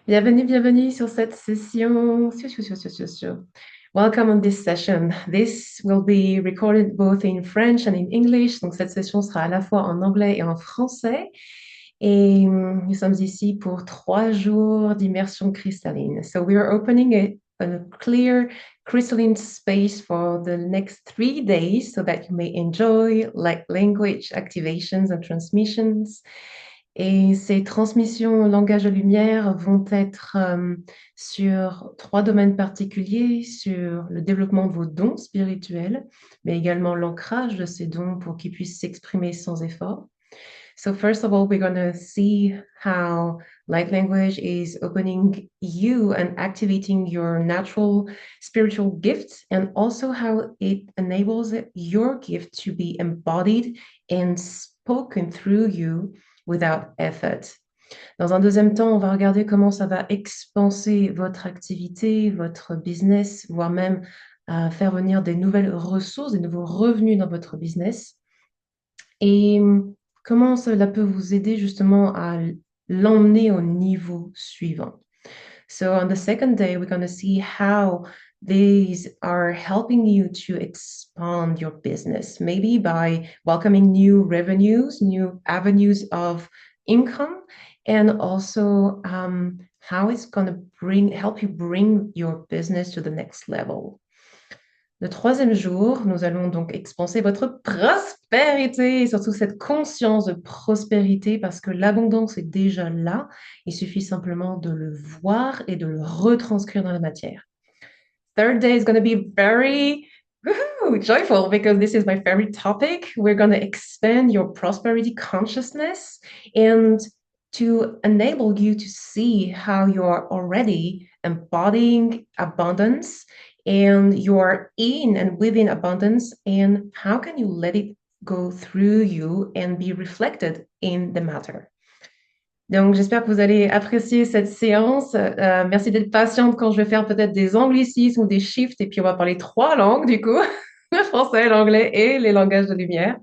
Bienvenue, bienvenue sur cette session. Welcome on this session. This will be recorded both in French and in English. Donc, cette session sera à la fois en anglais et en français. Et nous sommes ici pour 3 jours d'immersion cristalline. So we are opening a clear crystalline space for the next 3 days so that you may enjoy like language activations and transmissions. Et ces transmissions au langage de lumière vont être sur 3 domaines particuliers, sur le développement de vos dons spirituels, mais également l'ancrage de ces dons pour qu'ils puissent s'exprimer sans effort. So first of all, we're going to see how light language is opening you and activating your natural spiritual gifts, and also how it enables your gift to be embodied and spoken through you without effort. Dans un deuxième temps, on va regarder comment ça va expanser votre activité, votre business, voire même faire venir des nouvelles ressources, des nouveaux revenus dans votre business. Et comment cela peut vous aider justement à l'emmener au niveau suivant. So on the second day, we're going to see how these are helping you to expand your business, maybe by welcoming new revenues, new avenues of income, and also how it's going to help you bring your business to the next level. Le troisième jour, nous allons donc expanser votre prospérité et surtout cette conscience de prospérité parce que l'abondance est déjà là. Il suffit simplement de le voir et de le retranscrire dans la matière. Third day is going to be very joyful because this is my favorite topic. We're going to expand your prosperity consciousness and to enable you to see how you are already embodying abundance and you're in and within abundance, and how can you let it go through you and be reflected in the matter. Donc, j'espère que vous allez apprécier cette séance. Merci d'être patiente quand je vais faire peut-être des anglicismes ou des shifts, et puis on va parler 3 langues du coup, le français, l'anglais et les langages de lumière.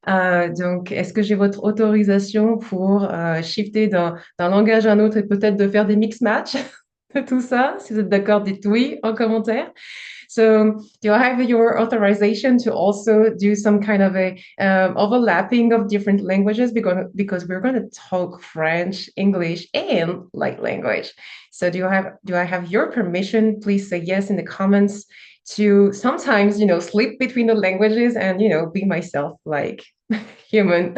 Donc, est-ce que j'ai votre autorisation pour shifter d'un langage à un autre et peut-être de faire des mix-match de tout ça? Si vous êtes d'accord, dites oui en commentaire. So, do I have your authorization to also do some kind of a overlapping of different languages because we're going to talk French, English, and light language. So, do I have your permission? Please say yes in the comments to sometimes slip between the languages and be myself like human.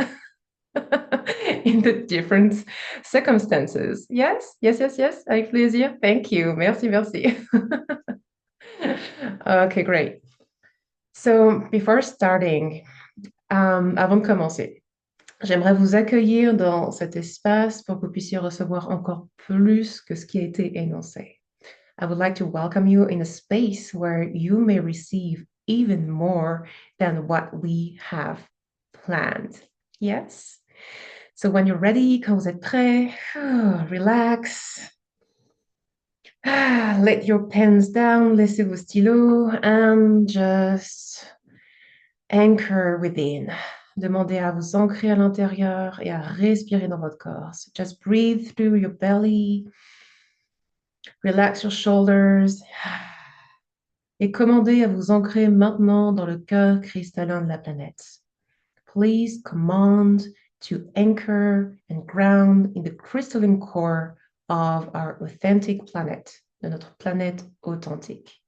In the different circumstances. Yes, yes, yes, yes. Avec plaisir. Thank you. Merci, merci. Okay, great. So, before starting, avant de commencer, j'aimerais vous accueillir dans cet espace pour que vous puissiez recevoir encore plus que ce qui a été énoncé. I would like to welcome you in a space where you may receive even more than what we have planned. Yes? So when you're ready, quand vous êtes prêt, relax. Let your pens down, laissez vos stylos, and just anchor within. Demandez à vous ancrer à l'intérieur et à respirer dans votre corps. So just breathe through your belly. Relax your shoulders. Et commandez à vous ancrer maintenant dans le cœur cristallin de la planète. Please command to anchor and ground in the crystalline core of our authentic planet, de notre planète authentique.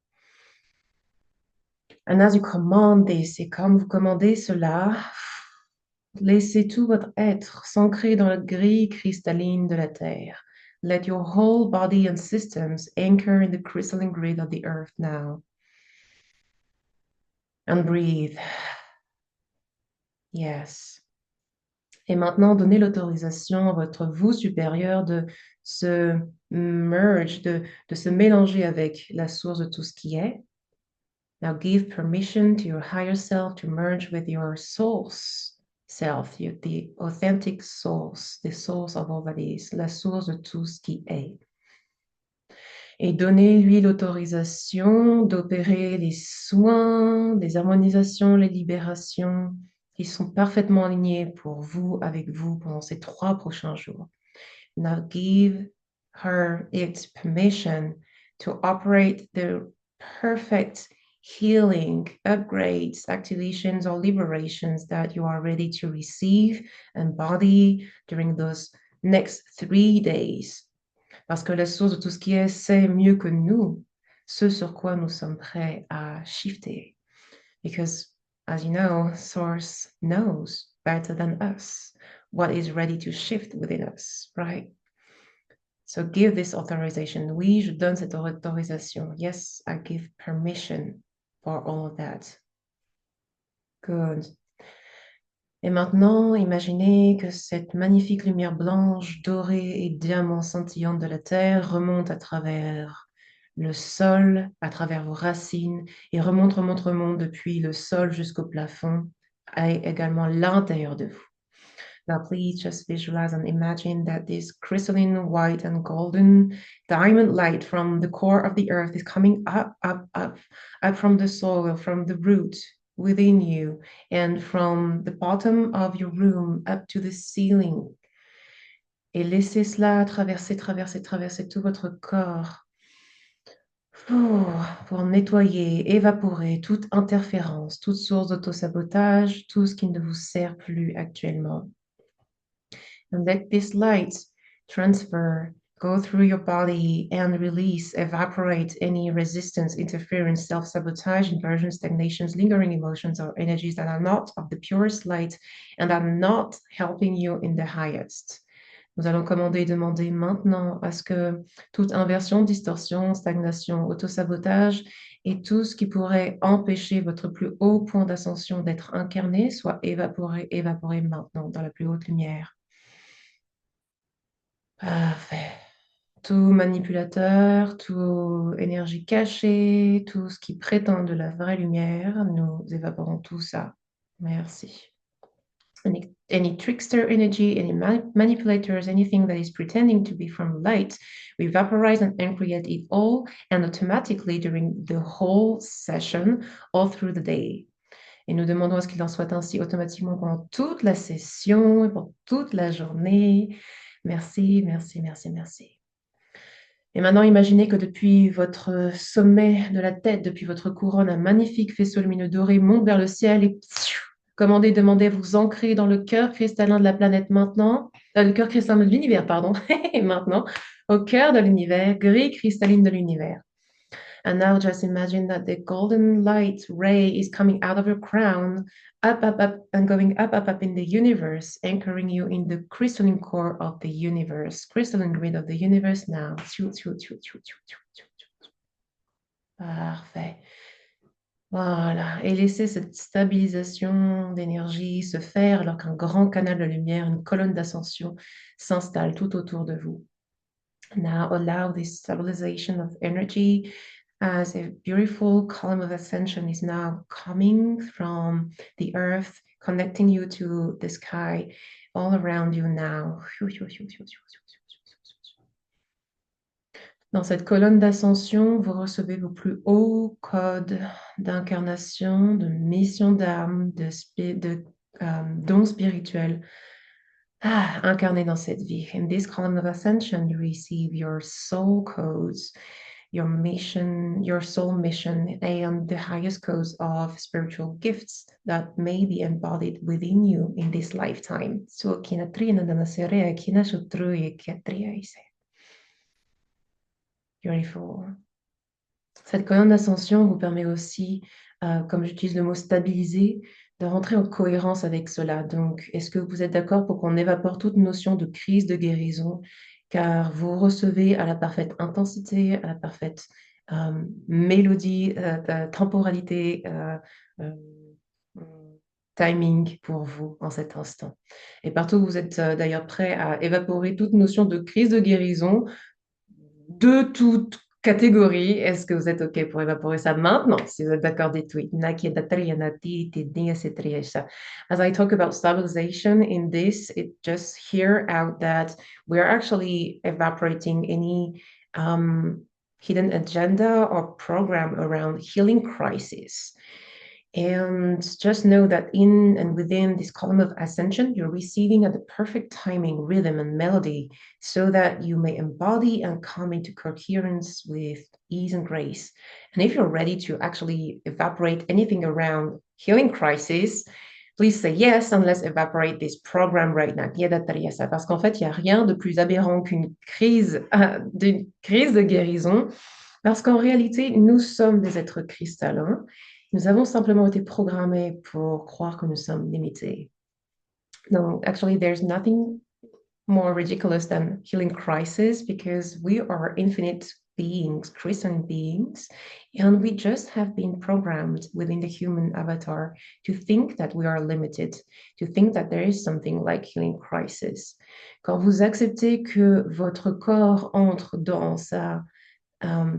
And as you command this, et comme vous commandez cela, laissez tout votre être s'ancrer dans la grille cristalline de la Terre. Let your whole body and systems anchor in the crystalline grid of the earth now. And breathe. Yes. Et maintenant, donnez l'autorisation à votre vous supérieur de se merge, de se mélanger avec la source de tout ce qui est. Now give permission to your higher self to merge with your source self, the authentic source, the source of all that is, la source de tout ce qui est. Et donnez-lui l'autorisation d'opérer les soins, les harmonisations, les libérations qui sont parfaitement alignés pour vous, avec vous, pendant ces 3 prochains jours. Now give her its permission to operate the perfect healing, upgrades, activations, or liberations that you are ready to receive, embody during those next 3 days. Parce que la source de tout ce qui est sait mieux que nous ce sur quoi nous sommes prêts à shifter. Because, as you know, Source knows better than us what is ready to shift within us, right? So give this authorization. Oui, je donne cette autorisation. Yes, I give permission for all of that. Good. Et maintenant, imaginez que cette magnifique lumière blanche, dorée et diamant scintillante de la Terre remonte à travers le sol, à travers vos racines, et remonte depuis le sol jusqu'au plafond, et également l'intérieur de vous. Now, please just visualize and imagine that this crystalline white and golden diamond light from the core of the earth is coming up, up, up, up from the soil, from the root within you, and from the bottom of your room up to the ceiling. Et laissez cela traverser tout votre corps pour nettoyer, évaporer toute interférence, toute source d'autosabotage, tout ce qui ne vous sert plus actuellement. And let this light transfer, go through your body and release, evaporate any resistance, interference, self-sabotage, inversion, stagnations, lingering emotions, or energies that are not of the purest light and are not helping you in the highest. Nous allons commander et demander maintenant à ce que toute inversion, distorsion, stagnation, autosabotage et tout ce qui pourrait empêcher votre plus haut point d'ascension d'être incarné soit évaporé maintenant dans la plus haute lumière. Parfait. Tout manipulateur, tout énergie cachée, tout ce qui prétend de la vraie lumière, nous évaporons tout ça. Merci. Any trickster energy, any manipulators, anything that is pretending to be from light, we vaporize and create it all, and automatically during the whole session, all through the day. Et nous demandons à ce qu'il en soit ainsi automatiquement pendant toute la session et pour toute la journée. Merci, merci, merci, merci. Et maintenant, imaginez que depuis votre sommet de la tête, depuis votre couronne, un magnifique faisceau lumineux doré monte vers le ciel et commandez, demandez, vous ancrer dans le cœur cristallin de la planète maintenant, le cœur cristallin de l'univers, pardon, et maintenant, au cœur de l'univers, gris cristalline de l'univers. And now just imagine that the golden light ray is coming out of your crown, up, and going up in the universe, anchoring you in the crystalline core of the universe, crystalline grid of the universe now. Parfait. Voilà. Et laissez cette stabilisation d'énergie se faire alors qu'un grand canal de lumière, une colonne d'ascension s'installe tout autour de vous. Now allow this stabilization of energy as a beautiful column of ascension is now coming from the earth, connecting you to the sky all around you now. Dans cette colonne d'ascension, vous recevez vos plus hauts codes d'incarnation, de mission d'âme, de dons spirituels incarnés dans cette vie. In this column of ascension, you receive your soul codes, your mission, your soul mission, and the highest codes of spiritual gifts that may be embodied within you in this lifetime. So, beautiful. Cette colonne d'ascension vous permet aussi, comme j'utilise le mot stabiliser, de rentrer en cohérence avec cela. Donc, est-ce que vous êtes d'accord pour qu'on évapore toute notion de crise de guérison, car vous recevez à la parfaite intensité, à la parfaite mélodie, temporalité, timing pour vous en cet instant. Et partout où vous êtes d'ailleurs prêt à évaporer toute notion de crise de guérison, de toute catégorie. Est-ce que vous êtes OK pour évaporer ça maintenant? Si vous êtes d'accord, dites-oui. As I talk about stabilization in this, it just hear out that we're actually evaporating any hidden agenda or program around healing crisis. And just know that in and within this column of ascension, you're receiving at the perfect timing, rhythm, and melody so that you may embody and come into coherence with ease and grace. And if you're ready to actually evaporate anything around healing crisis, please say yes and let's evaporate this program right now. Parce qu'en fait, il n'y a rien de plus aberrant d'une crise de guérison. Parce qu'en réalité, nous sommes des êtres cristallins. Nous avons simplement été programmés pour croire que nous sommes limités. No, actually, there's nothing more ridiculous than healing crisis because we are infinite beings, Christian beings, and we just have been programmed within the human avatar to think that we are limited, to think that there is something like healing crisis. Quand vous acceptez que votre corps entre dans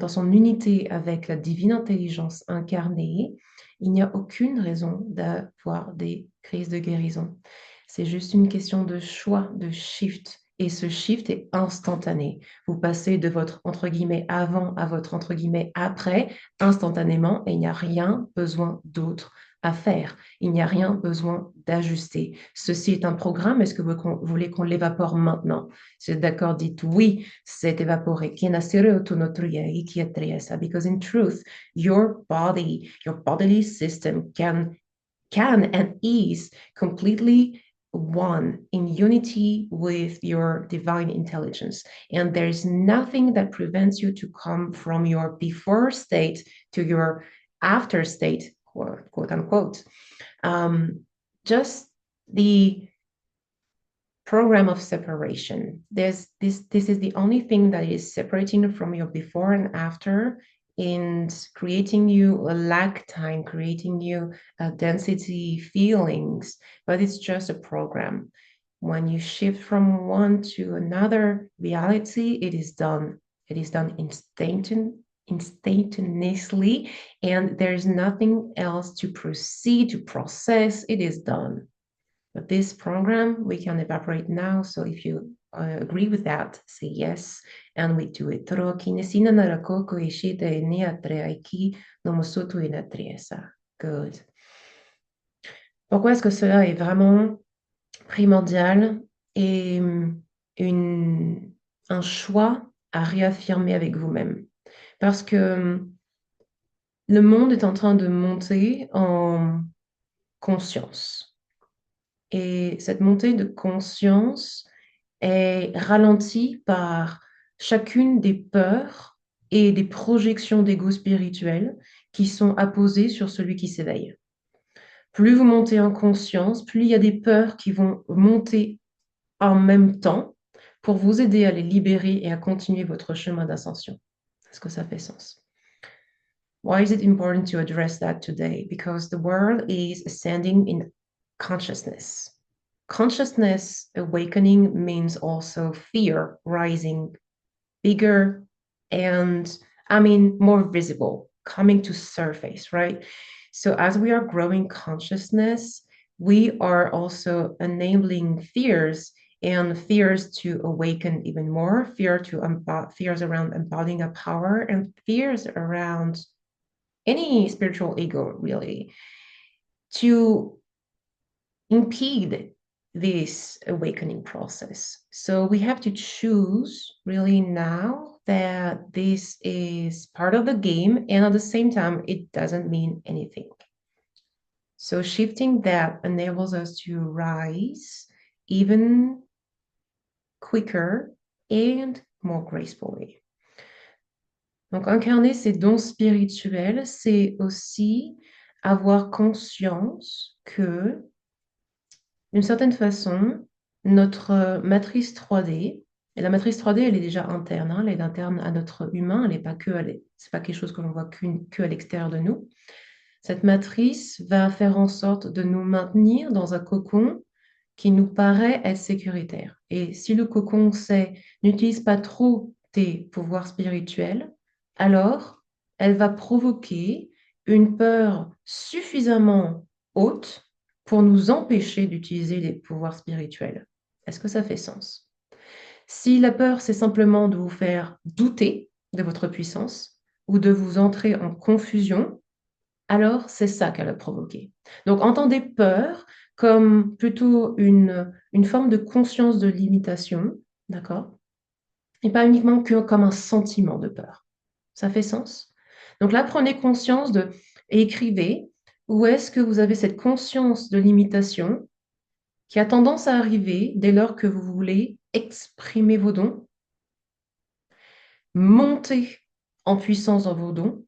son unité avec la divine intelligence incarnée, il n'y a aucune raison d'avoir des crises de guérison. C'est juste une question de choix, de shift. Et ce shift est instantané. Vous passez de votre entre guillemets avant à votre entre guillemets après instantanément et il n'y a rien besoin d'autre à faire. Il n'y a rien besoin d'ajuster. Ceci est un programme. Est-ce que vous voulez qu'on l'évapore maintenant? Si vous êtes d'accord, dites oui, c'est évaporé. Because in truth, your bodily system can and is completely one in unity with your divine intelligence. And there's nothing that prevents you to come from your before state to your after state, quote unquote. Just the program of separation. This is the only thing that is separating from your before and after in creating you a lag time, creating you density feelings, but it's just a program. When you shift from one to another reality, it is done. It is done instantaneously, and there's nothing else to proceed, to process. It is done. But this program, we can evaporate now. So if you agree with that, say yes, and we do it. Good. Pourquoi est-ce que cela est vraiment primordial et un choix à réaffirmer avec vous-même? Parce que le monde est en train de monter en conscience. Et cette montée de conscience est ralentie par chacune des peurs et des projections d'ego spirituel qui sont apposées sur celui qui s'éveille. Plus vous montez en conscience, plus il y a des peurs qui vont monter en même temps pour vous aider à les libérer et à continuer votre chemin d'ascension. Est-ce que ça fait sens? Why is it important to address that today? Because the world is ascending in consciousness. Consciousness awakening means also fear rising bigger and, more visible, coming to surface, right? So as we are growing consciousness, we are also enabling fears and fears to awaken even more, fears around embodying a power and fears around any spiritual ego, really, to impede this awakening process. So we have to choose really now that this is part of the game, and at the same time, it doesn't mean anything. So shifting that enables us to rise even quicker and more gracefully. Donc, incarner ces dons spirituels, c'est aussi avoir conscience que, d'une certaine façon, notre matrice 3D, et la matrice 3D, elle est déjà interne, hein, elle est interne à notre humain, elle n'est pas c'est pas quelque chose que l'on voit que à l'extérieur de nous. Cette matrice va faire en sorte de nous maintenir dans un cocon qui nous paraît être sécuritaire. Et si le cocon sait n'utilise pas trop tes pouvoirs spirituels, alors elle va provoquer une peur suffisamment haute pour nous empêcher d'utiliser les pouvoirs spirituels. Est-ce que ça fait sens? Si la peur, c'est simplement de vous faire douter de votre puissance ou de vous entrer en confusion, alors c'est ça qu'elle a provoqué. Donc entendez peur comme plutôt une forme de conscience de limitation, d'accord? Et pas uniquement que comme un sentiment de peur. Ça fait sens? Donc là, prenez conscience de et écrivez où est-ce que vous avez cette conscience de limitation qui a tendance à arriver dès lors que vous voulez exprimer vos dons, monter en puissance dans vos dons.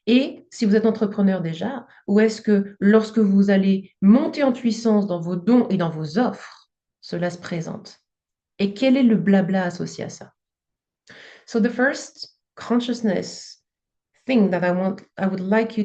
Et si vous êtes entrepreneur déjà, où est-ce que lorsque vous allez monter en puissance dans vos dons et dans vos offres, cela se présente? Et quel est le blabla associé à ça? So the first consciousness thing that I would like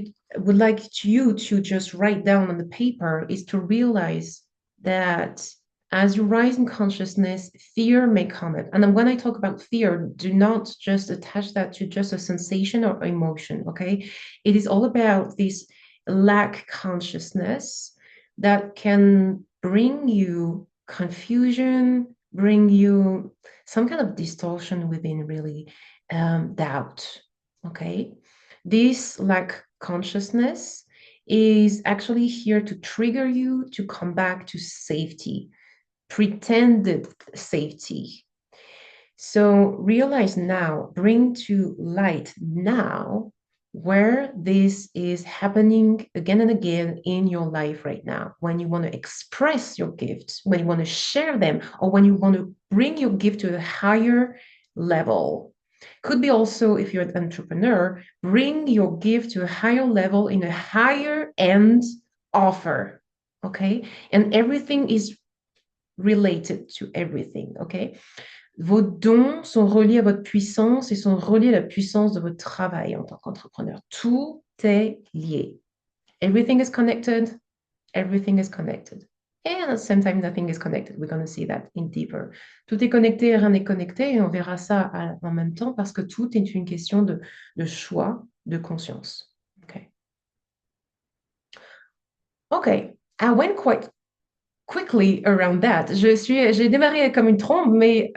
you to just write down on the paper is to realize that as you rise in consciousness, fear may come up. And when I talk about fear, do not just attach that to just a sensation or emotion, okay? It is all about this lack consciousness that can bring you confusion, bring you some kind of distortion within, really, doubt, okay? This lack consciousness is actually here to trigger you to come back to safety, pretended safety. So realize now, bring to light now where this is happening again and again in your life right now. When you want to express your gifts, when you want to share them, or when you want to bring your gift to a higher level. Could be also, if you're an entrepreneur, bring your gift to a higher level in a higher end offer. Okay. And everything is related to everything. Okay. Vos dons sont reliés à votre puissance et sont reliés à la puissance de votre travail en tant qu'entrepreneur. Tout est lié. Everything is connected. Everything is connected. And at the same time, nothing is connected. We're going to see that in deeper. Tout est connecté et rien n'est connecté. Et on verra ça en même temps parce que tout est une question de choix, de conscience. OK. OK. I went quite quickly around that. J'ai démarré comme une trombe, mais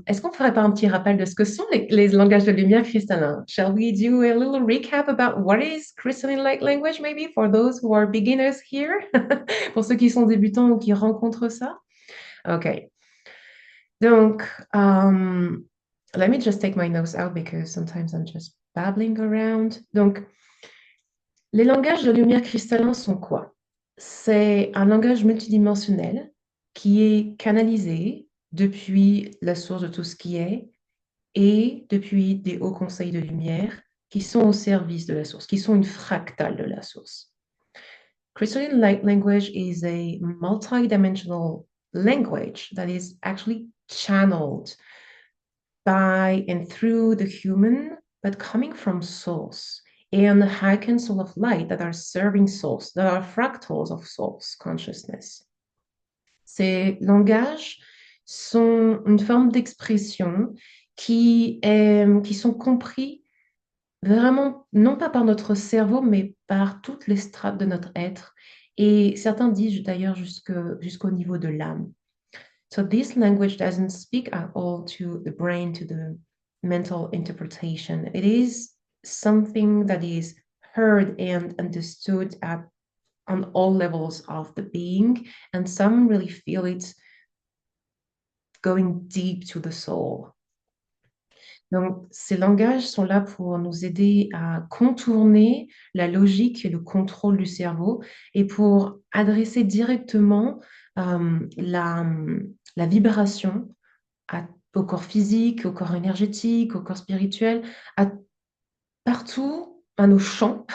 est-ce qu'on ne ferait pas un petit rappel de ce que sont les langages de lumière cristallins? Shall we do a little recap about what is crystalline light language, maybe, for those who are beginners here? Pour ceux qui sont débutants ou qui rencontrent ça? OK. Donc, let me just take my notes out because sometimes I'm just babbling around. Donc, les langages de lumière cristallin sont quoi? C'est un langage multidimensionnel qui est canalisé depuis la source de tout ce qui est et depuis des hauts conseils de lumière qui sont au service de la source, qui sont une fractale de la source. Crystalline light language is a multidimensional language that is actually channeled by and through the human, but coming from source. And the high council of light that are serving source, that are fractals of source consciousness. Ces langages sont une forme d'expression qui sont compris vraiment, non pas par notre cerveau, mais par toutes les strates de notre être. Et certains disent d'ailleurs jusqu'au niveau de l'âme. So this language doesn't speak at all to the brain, to the mental interpretation. It is something that is heard and understood on all levels of the being, and some really feel it going deep to the soul. Donc, ces langages sont là pour nous aider à contourner la logique et le contrôle du cerveau et pour adresser directement la vibration au corps physique, au corps énergétique, au corps spirituel, partout, à nos champs,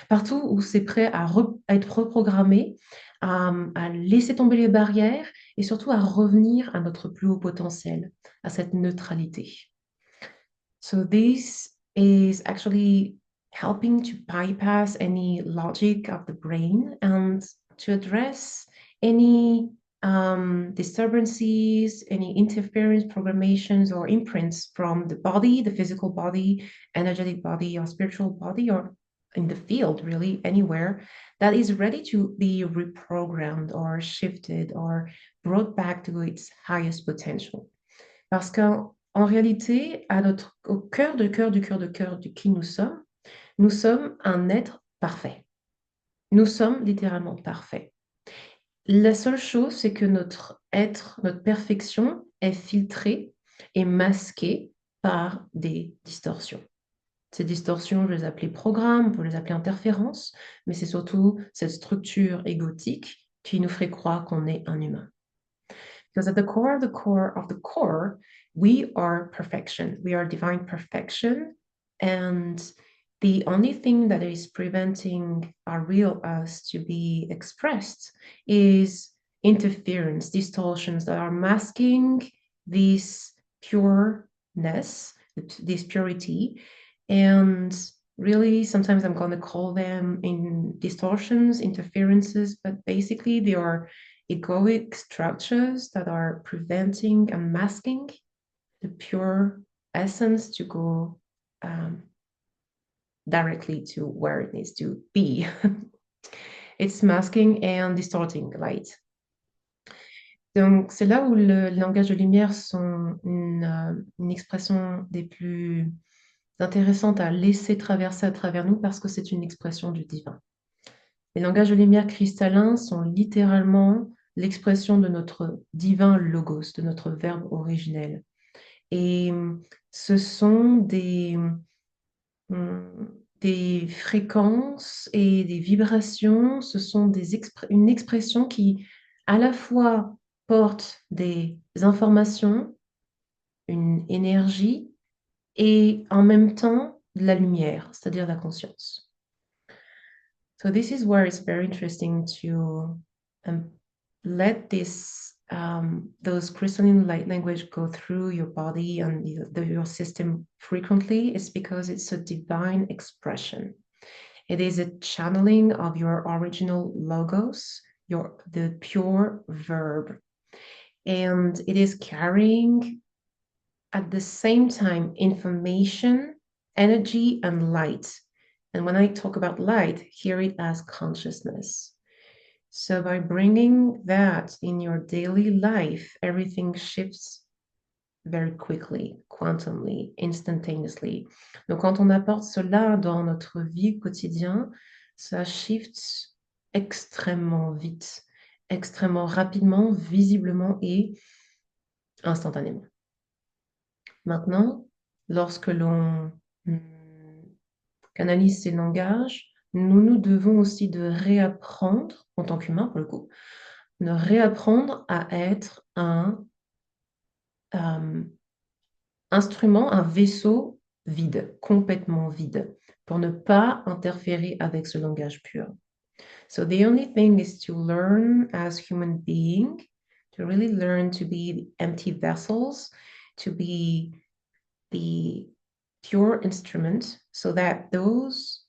partout où c'est prêt à être reprogrammé, à laisser tomber les barrières et surtout à revenir à notre plus haut potentiel, à cette neutralité. So this is actually helping to bypass any logic of the brain and to address any disturbances, any interference programations or imprints from the body, the physical body, energetic body, or spiritual body, or in the field, really, anywhere, that is ready to be reprogrammed or shifted or brought back to its highest potential. Parce qu'en réalité, au cœur de qui nous sommes, Nous sommes un être parfait. Nous sommes littéralement parfaits. La seule chose, c'est que notre être, notre perfection est filtrée et masquée par des distorsions. Ces distorsions, je les appelle programmes, on peut les appeler interférences, mais c'est surtout cette structure égotique qui nous ferait croire qu'on est un humain. Because at the core of the core of the core, we are perfection. We are divine perfection. And the only thing that is preventing our real us to be expressed is interference, distortions that are masking this pureness, this purity. And really, sometimes I'm going to call them in distortions, interferences, but basically they are egoic structures that are preventing and masking the pure essence to go directly to where it needs to be. It's masking and distorting light. Donc, c'est là où le langage de lumière sont une expression des plus intéressantes à laisser traverser à travers nous parce que c'est une expression du divin. Les langages de lumière cristallins sont littéralement l'expression de notre divin logos, de notre verbe originel. Et ce sont des fréquences et des vibrations, ce sont une expression qui à la fois porte des informations, une énergie et en même temps de la lumière, c'est-à-dire la conscience. So this is where it's very interesting to let those crystalline light language go through your body and your system frequently. Is because it's a divine expression. It is a channeling of your original logos, the pure verb, and it is carrying at the same time information, energy, and light. And when I talk about light, hear it as consciousness. So by bringing that in your daily life, everything shifts very quickly, quantumly, instantaneously. Donc quand on apporte cela dans notre vie quotidienne, ça shift extrêmement vite, extrêmement rapidement, visiblement et instantanément. Maintenant, lorsque l'on canalise ces langages, nous devons aussi de réapprendre, en tant qu'humain pour le coup, de réapprendre à être un instrument, un vaisseau vide, complètement vide, pour ne pas interférer avec ce langage pur. So the only thing is to learn as human being, to really learn to be empty vessels, to be the pure instrument, so that those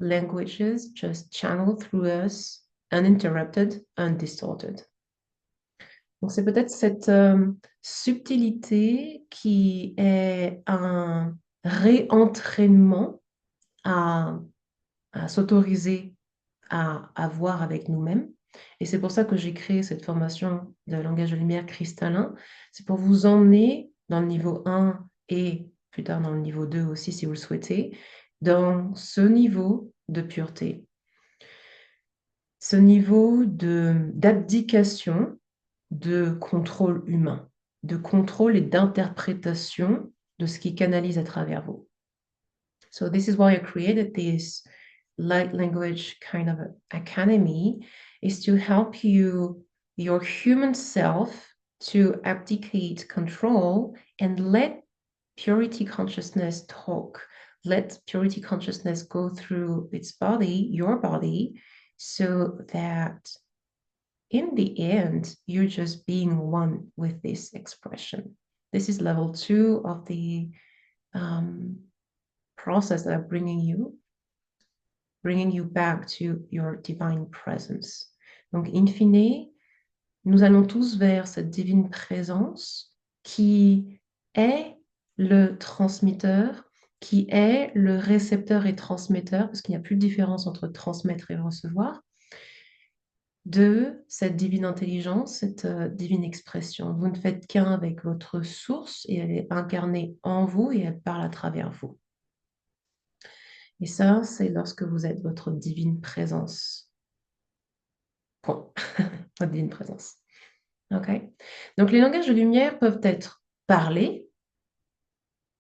languages just channel through us uninterrupted, undistorted. Donc c'est peut-être cette subtilité qui est un réentraînement à s'autoriser à avoir avec nous-mêmes. Et c'est pour ça que j'ai créé cette formation de langage de lumière cristallin. C'est pour vous emmener dans le niveau 1 et plus tard dans le niveau 2 aussi, si vous le souhaitez, dans ce niveau de pureté, ce niveau d'abdication de contrôle humain, de contrôle et d'interprétation de ce qui canalise à travers vous. So this is why I created this light language kind of academy, is to help you, your human self, to abdicate control and let purity consciousness talk. Let purity consciousness go through its body, your body, so that in the end, you're just being one with this expression. This is level 2 of the process that I'm bringing you back to your divine presence. Donc, in fine, nous allons tous vers cette divine présence qui est le transmetteur, qui est le récepteur et transmetteur, parce qu'il n'y a plus de différence entre transmettre et recevoir, de cette divine intelligence, cette divine expression. Vous ne faites qu'un avec votre source et elle est incarnée en vous et elle parle à travers vous. Et ça, c'est lorsque vous êtes votre divine présence. Point. Votre divine présence. OK? Donc, les langages de lumière peuvent être parlés,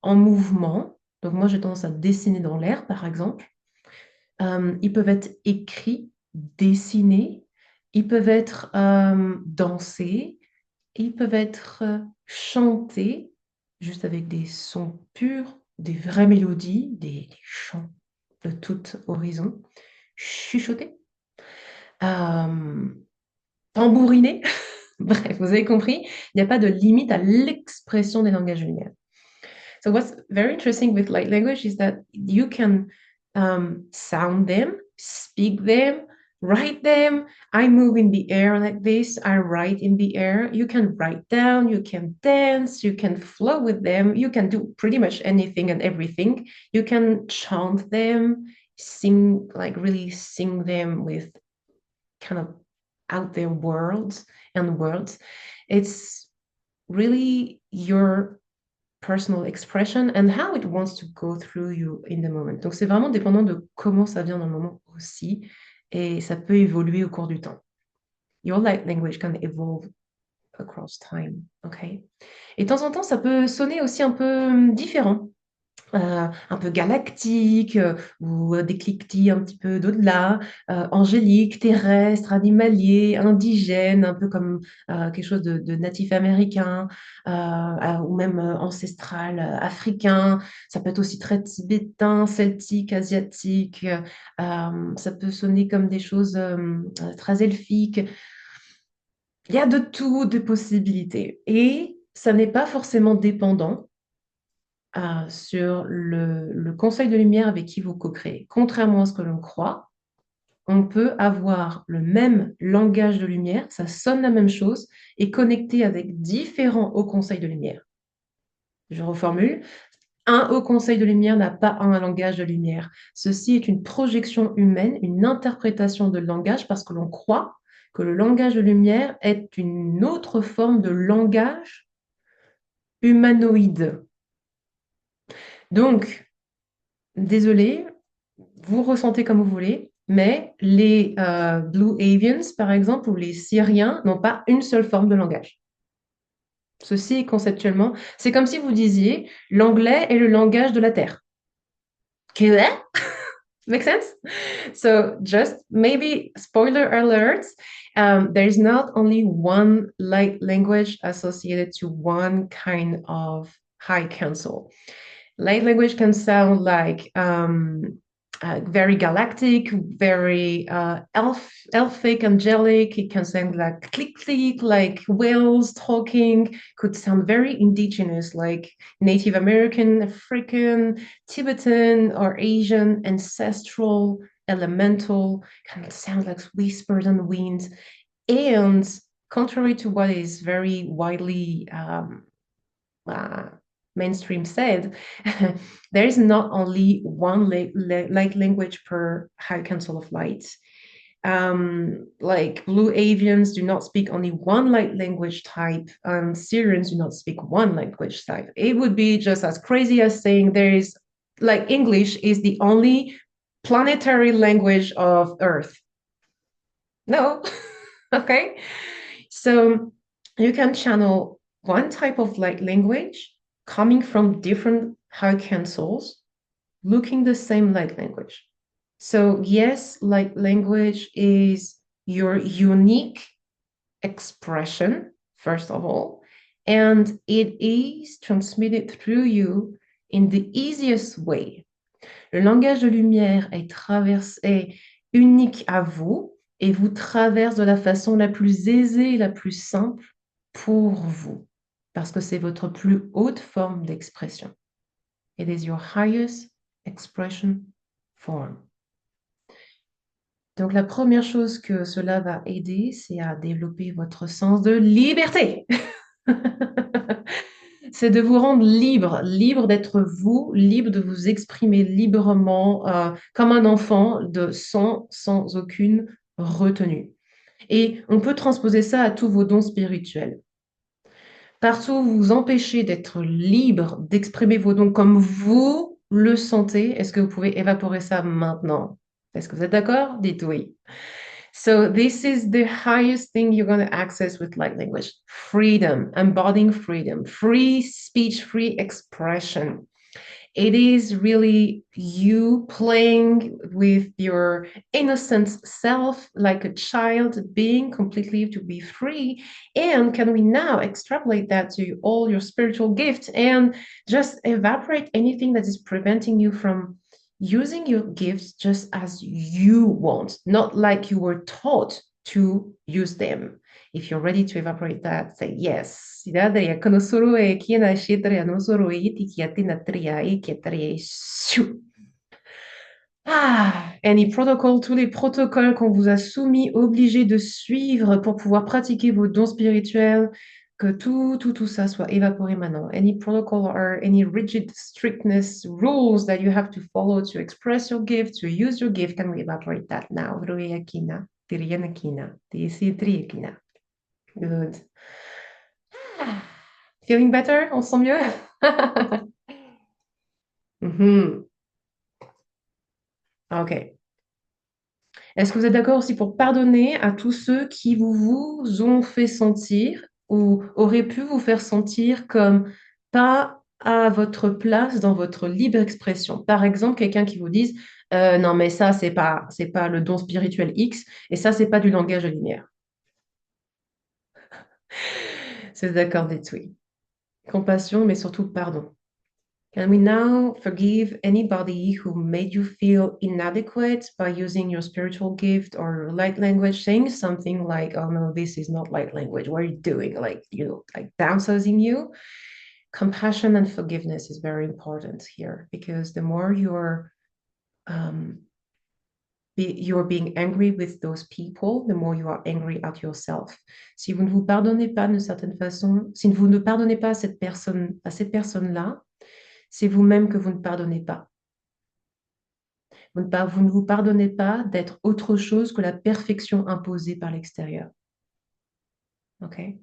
en mouvement. Donc, moi, j'ai tendance à dessiner dans l'air, par exemple. Ils peuvent être écrits, dessinés. Ils peuvent être dansés. Ils peuvent être chantés, juste avec des sons purs, des vraies mélodies, des chants de tout horizon, chuchotés, euh, tambouriner. Bref, vous avez compris, il n'y a pas de limite à l'expression des langages lunaires. So what's very interesting with light language is that you can sound them, speak them, write them. I move in the air like this. I write in the air. You can write down, you can dance, you can flow with them. You can do pretty much anything and everything. You can chant them, sing, like really sing them with kind of out there words and words. It's really your personal expression and how it wants to go through you in the moment. Donc, c'est vraiment dépendant de comment ça vient dans le moment aussi, et ça peut évoluer au cours du temps. Your light language can evolve across time, ok? Et de temps en temps, ça peut sonner aussi un peu différent. Un peu galactique ou des cliquetis un petit peu d'au-delà, angélique, terrestre, animalier, indigène, un peu comme quelque chose de natif américain ou même ancestral africain. Ça peut être aussi très tibétain, celtique, asiatique. Ça peut sonner comme des choses très elfiques. Il y a de tout, de possibilités. Et ça n'est pas forcément dépendant sur le conseil de lumière avec qui vous co-créez. Contrairement à ce que l'on croit, on peut avoir le même langage de lumière, ça sonne la même chose, et connecter avec différents hauts conseils de lumière. Je reformule. Un haut conseil de lumière n'a pas un langage de lumière. Ceci est une projection humaine, une interprétation de langage parce que l'on croit que le langage de lumière est une autre forme de langage humanoïde. Donc, désolé, vous ressentez comme vous voulez, mais les Blue Avians, par exemple, ou les Syriens n'ont pas une seule forme de langage. Ceci, conceptuellement, c'est comme si vous disiez l'anglais est le langage de la Terre. Quoi? Make sense? So just maybe spoiler alert, there's not only one light language associated to one kind of high council. Light language can sound like very galactic, very elfic, angelic. It can sound like click click, like whales talking. Could sound very indigenous, like Native American, African, Tibetan, or Asian, ancestral, elemental. Kind of sounds like whispers and winds. And contrary to what is very widely mainstream said, there is not only one light language per high council of light. Like Blue Avians do not speak only one light language type, and Syrians do not speak one language type. It would be just as crazy as saying there is, like, English is the only planetary language of Earth. No, okay? So you can channel one type of light language coming from different high councils, looking the same light language. So yes, light language is your unique expression, first of all, and it is transmitted through you in the easiest way. Le langage de lumière est unique à vous et vous traverse de la façon la plus aisée et la plus simple pour vous, parce que c'est votre plus haute forme d'expression. It is your highest expression form. Donc, la première chose que cela va aider, c'est à développer votre sens de liberté. C'est de vous rendre libre, libre d'être vous, libre de vous exprimer librement comme un enfant, sans aucune retenue. Et on peut transposer ça à tous vos dons spirituels. Partout où vous vous empêchez d'être libre, d'exprimer vos dons comme vous le sentez, est-ce que vous pouvez évaporer ça maintenant? Est-ce que vous êtes d'accord? Dites oui. So this is the highest thing you're going to access with light language. Freedom, embodying freedom, free speech, free expression. It is really you playing with your innocent self like a child, being completely to be free. And can we now extrapolate that to all your spiritual gifts and just evaporate anything that is preventing you from using your gifts just as you want, not like you were taught to use them? If you're ready to evaporate that, say yes. Idade ya konosoro e kiena shidre anosoro e iti kiatina tria e kiatria shoo. Ah, any protocol, tous les protocoles qu'on vous a soumis, obligés de suivre pour pouvoir pratiquer vos dons spirituels, que tout ça soit évaporé maintenant. Any protocol or any rigid strictness, rules that you have to follow to express your gift, to use your gift, can we evaporate that now? Vroiakina, tirianakina, tiesitriakina. Good. Ah, feeling better? On se sent mieux? Mhm. Ok. Est-ce que vous êtes d'accord aussi pour pardonner à tous ceux qui vous ont fait sentir ou auraient pu vous faire sentir comme pas à votre place dans votre libre expression? Par exemple, quelqu'un qui vous dise non, mais ça, c'est pas le don spirituel X et ça, c'est pas du langage de lumière. C'est d'accord, dites oui. Compassion, mais surtout pardon. Can we now forgive anybody who made you feel inadequate by using your spiritual gift or light language, saying something like, oh no, this is not light language. What are you doing? Like, like downsizing you? Compassion and forgiveness is very important here because the more um, you're being angry with those people, the more you are angry at yourself. Si vous ne vous pardonnez pas d'une certaine façon, si vous ne pardonnez pas à cette personne-là, c'est vous-même que vous ne pardonnez pas. Vous ne vous pardonnez pas d'être autre chose que la perfection imposée par l'extérieur. Okay?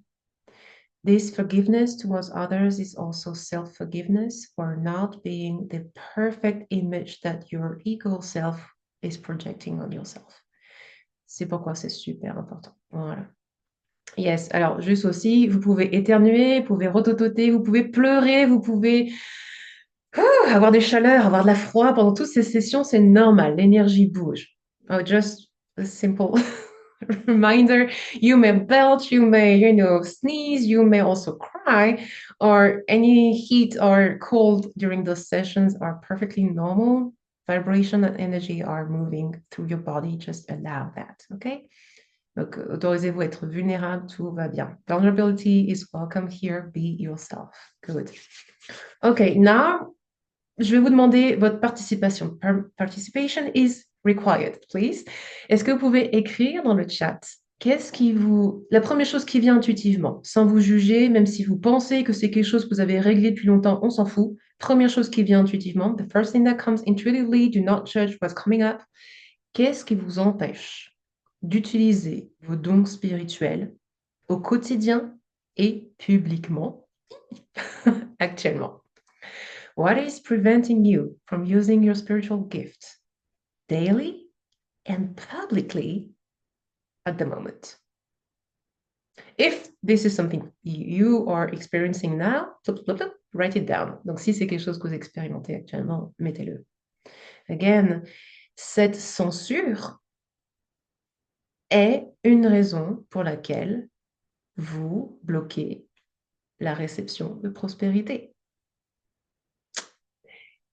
This forgiveness towards others is also self-forgiveness for not being the perfect image that your ego self is projecting on yourself. C'est pourquoi c'est super important. Voilà. Yes, alors juste aussi, vous pouvez éternuer, vous pouvez rotototer, vous pouvez pleurer, vous pouvez avoir des chaleurs, avoir de la froid pendant toutes ces sessions, c'est normal, l'énergie bouge. Oh, just a simple reminder, you may belch, you may, sneeze, you may also cry, or any heat or cold during those sessions are perfectly normal. Vibration and energy are moving through your body, just allow that, okay? Donc, autorisez-vous à être vulnérable, tout va bien. Vulnerability is welcome here, be yourself. Good. Okay, now je vais vous demander votre participation. Participation is required, please. Est-ce que vous pouvez écrire dans le chat la première chose qui vient intuitivement, sans vous juger, même si vous pensez que c'est quelque chose que vous avez réglé depuis longtemps, on s'en fout. Première chose qui vient intuitivement, the first thing that comes intuitively, do not judge what's coming up. Qu'est-ce qui vous empêche d'utiliser vos dons spirituels au quotidien et publiquement actuellement? What is preventing you from using your spiritual gifts daily and publicly at the moment? If this is something you are experiencing now, write it down. Donc, si c'est quelque chose que vous expérimentez actuellement, mettez-le. Again, cette censure est une raison pour laquelle vous bloquez la réception de prospérité.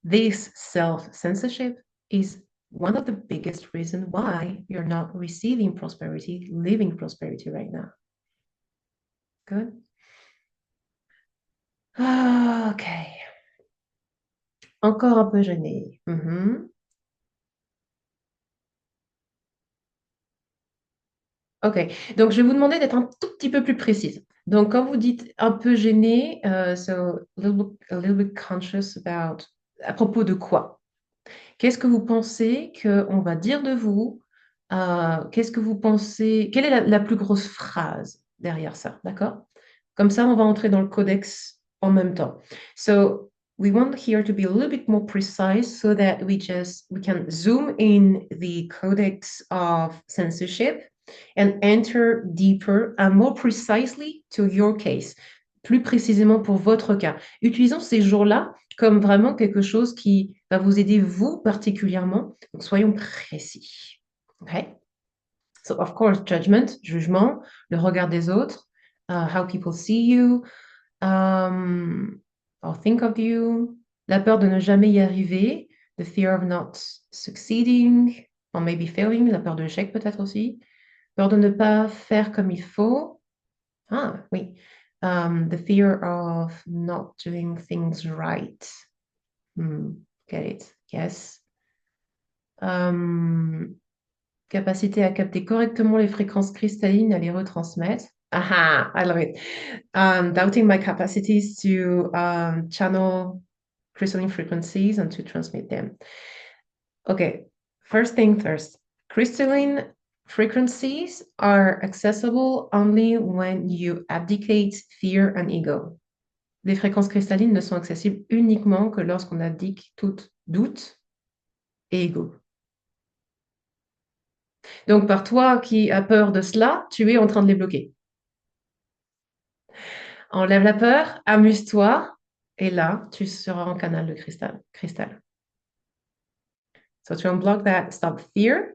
This self-censorship is one of the biggest reasons why you're not receiving prosperity, living prosperity right now. Good. Ok. Encore un peu gêné. Ok. Donc, je vais vous demander d'être un tout petit peu plus précise. Donc, quand vous dites un peu gêné, so a little bit conscious about à propos de quoi? Qu'est-ce que vous pensez qu'on va dire de vous? Qu'est-ce que vous pensez? Quelle est la plus grosse phrase derrière ça? D'accord? Comme ça, on va entrer dans le codex en même temps. So, we want here to be a little bit more precise so that we can zoom in the codex of censorship and enter deeper and more precisely to your case, plus précisément pour votre cas. Utilisons ces jours-là comme vraiment quelque chose qui va vous aider vous particulièrement. Donc, soyons précis. Okay? So, of course, judgment, jugement, le regard des autres, how people see you, or think of you, la peur de ne jamais y arriver, the fear of not succeeding, or maybe failing, la peur de l'échec peut-être aussi, peur de ne pas faire comme il faut. Ah, oui. The fear of not doing things right. Get it? Yes. Capacité à capter correctement les fréquences cristallines et à les retransmettre. Aha, I love it. Doubting my capacities to channel crystalline frequencies and to transmit them. Okay, first thing first. Crystalline frequencies are accessible only when you abdicate fear and ego. Les fréquences cristallines ne sont accessibles uniquement que lorsqu'on abdique tout doute et ego. Donc, par toi qui as peur de cela, tu es en train de les bloquer. Enlève la peur, amuse-toi, et là, tu seras en canal de cristal. So to unblock that, stop fear,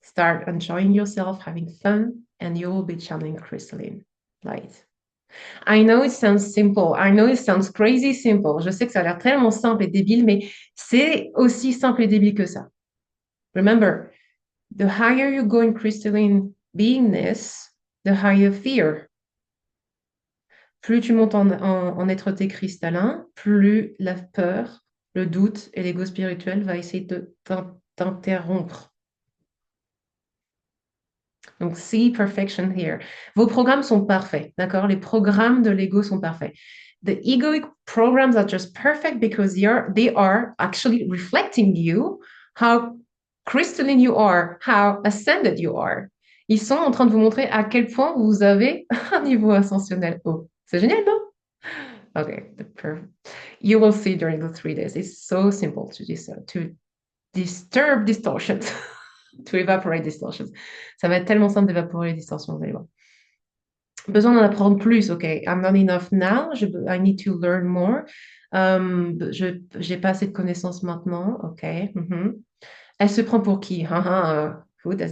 start enjoying yourself, having fun, and you will be channeling crystalline light. I know it sounds simple. I know it sounds crazy simple. Je sais que ça a l'air tellement simple et débile, mais c'est aussi simple et débile que ça. Remember, the higher you go in crystalline beingness, the higher fear. Plus tu montes en être-té cristallin, plus la peur, le doute et l'ego spirituel va essayer de t'interrompre. Donc, see perfection here. Vos programmes sont parfaits, d'accord? Les programmes de l'ego sont parfaits. The egoic programs are just perfect because they are actually reflecting you, how crystalline you are, how ascended you are. Ils sont en train de vous montrer à quel point vous avez un niveau ascensionnel haut. C'est génial, non? Okay, you will see during the 3 days. It's so simple to disturb distortions, to evaporate distortions. Ça va être tellement simple d'évaporer les distorsions, vous allez voir. Besoin d'en apprendre plus, ok. I'm not enough now. I need to learn more. Je n'ai pas assez de connaissances maintenant, ok. Elle se prend pour qui? Who does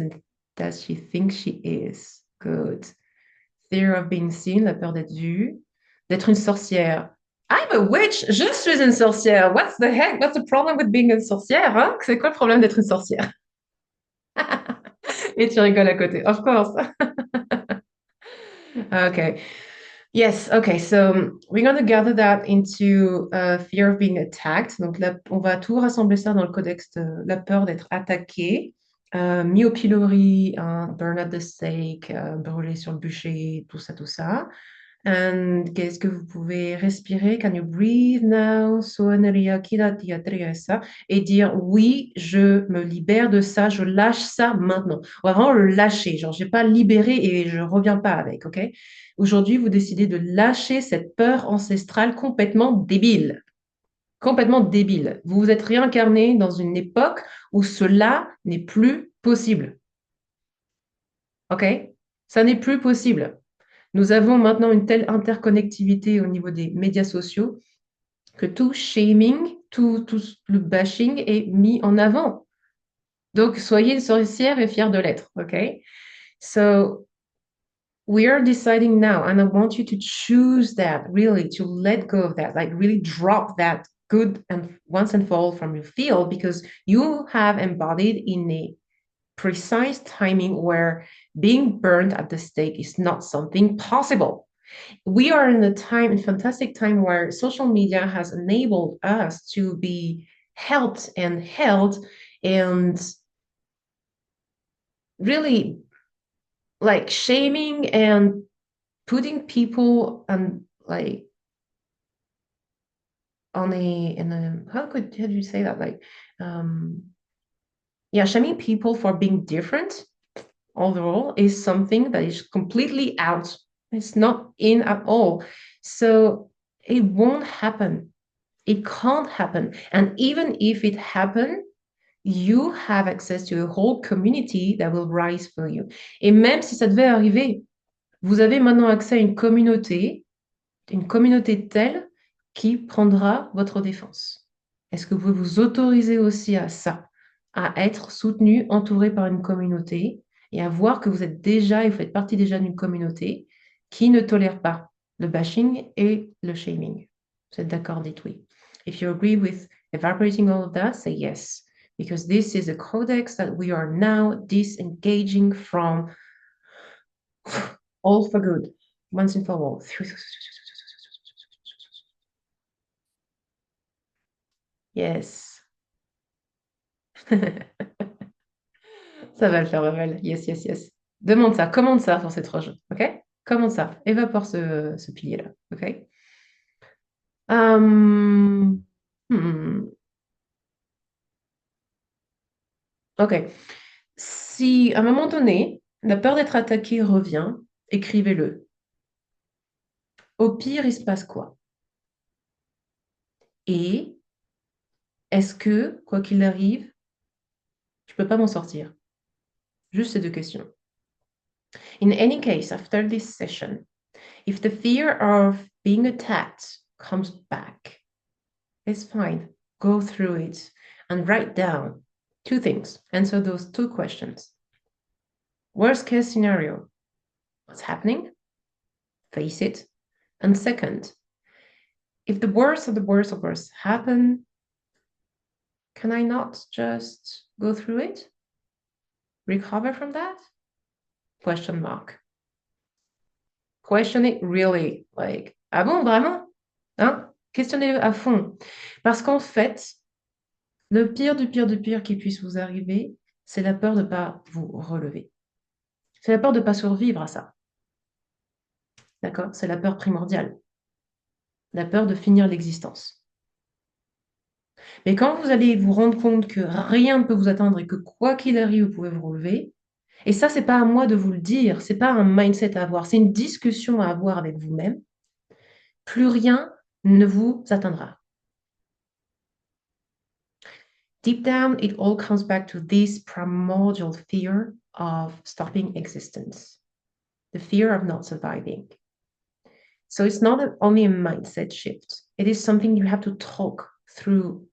she think she is? Good. Fear of being seen, la peur d'être vue. D'être une sorcière. I'm a witch, je suis une sorcière. What's the heck? What's the problem with being une sorcière? Hein? C'est quoi le problème d'être une sorcière? Et tu rigoles à côté. Of course. Okay. Yes, okay. So we're going to gather that into fear of being attacked. Donc là, on va tout rassembler ça dans le codex de la peur d'être attaqué. Mis au pilori, burn at the stake, brûler sur le bûcher, tout ça, tout ça. And qu'est-ce que vous pouvez respirer? Can you breathe now? Et dire oui, je me libère de ça, je lâche ça maintenant. On va vraiment le lâcher. Genre, j'ai pas libéré et je reviens pas avec, ok? Aujourd'hui, vous décidez de lâcher cette peur ancestrale complètement débile. Complètement débile. Vous vous êtes réincarné dans une époque où cela n'est plus possible. Ok? Ça n'est plus possible. Nous avons maintenant une telle interconnectivité au niveau des médias sociaux que tout shaming, tout le bashing est mis en avant. Donc, soyez une sorcière et fière de l'être, ok? So, we are deciding now, and I want you to choose that, really, to let go of that, like really drop that good and once and for all from your field because you have embodied in a precise timing where being burned at the stake is not something possible. We are in a fantastic time where social media has enabled us to be helped and held and really like shaming and putting people on like on a how do you say that like yeah, shaming people for being different overall is something that is completely out. It's not in at all. So it won't happen. It can't happen. And even if it happened, you have access to a whole community that will rise for you. Et même si ça devait arriver, vous avez maintenant accès à une communauté telle qui prendra votre défense. Est-ce que vous pouvez vous autoriser aussi à ça, à être soutenu, entouré par une communauté et à voir que vous êtes déjà et vous faites partie déjà d'une communauté qui ne tolère pas le bashing et le shaming? Vous êtes d'accord, dites oui. If you agree with evaporating all of that, say yes, because this is a codex that we are now disengaging from all for good, once and for all. Yes. Ça va le faire, Babel. Yes, yes, yes. Demande ça, commande ça pour ces 3 jours, ok? Commande ça, évapore ce pilier-là, ok? Hum, hmm, ok. Si à un moment donné, la peur d'être attaqué revient, écrivez-le. Au pire, il se passe quoi? Et est-ce que, quoi qu'il arrive, je peux pas m'en sortir? Juste ces 2 questions. In any case, after this session, if the fear of being attacked comes back, it's fine. Go through it and write down 2 things. Answer those 2 questions. Worst case scenario, what's happening? Face it. And second, if the worst of the worst of worst happen, can I not just go through it? Recover from that? Question mark. Question it really. Like, ah bon, vraiment? Hein? Questionnez-le à fond. Parce qu'en fait, le pire du pire du pire qui puisse vous arriver, c'est la peur de ne pas vous relever. C'est la peur de ne pas survivre à ça. D'accord? C'est la peur primordiale. La peur de finir l'existence. Mais quand vous allez vous rendre compte que rien ne peut vous atteindre et que quoi qu'il arrive, vous pouvez vous relever, et ça, c'est pas à moi de vous le dire, c'est pas un mindset à avoir, c'est une discussion à avoir avec vous-même, plus rien ne vous atteindra. Deep down, it all comes back to this primordial fear of stopping existence, the fear of not surviving. So it's not only a mindset shift, it is something you have to talk through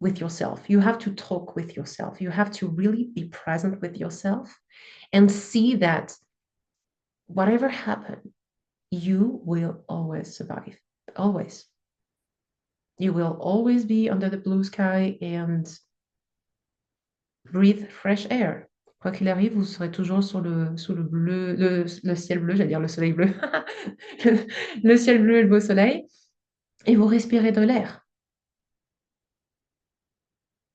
with yourself. You have to talk with yourself. You have to really be present with yourself and see that whatever happens, you will always survive. Always. You will always be under the blue sky and breathe fresh air. Quoi qu'il arrive, vous serez toujours sous le bleu, le ciel bleu, j'allais dire le soleil bleu, le ciel bleu et le beau soleil, et vous respirez de l'air.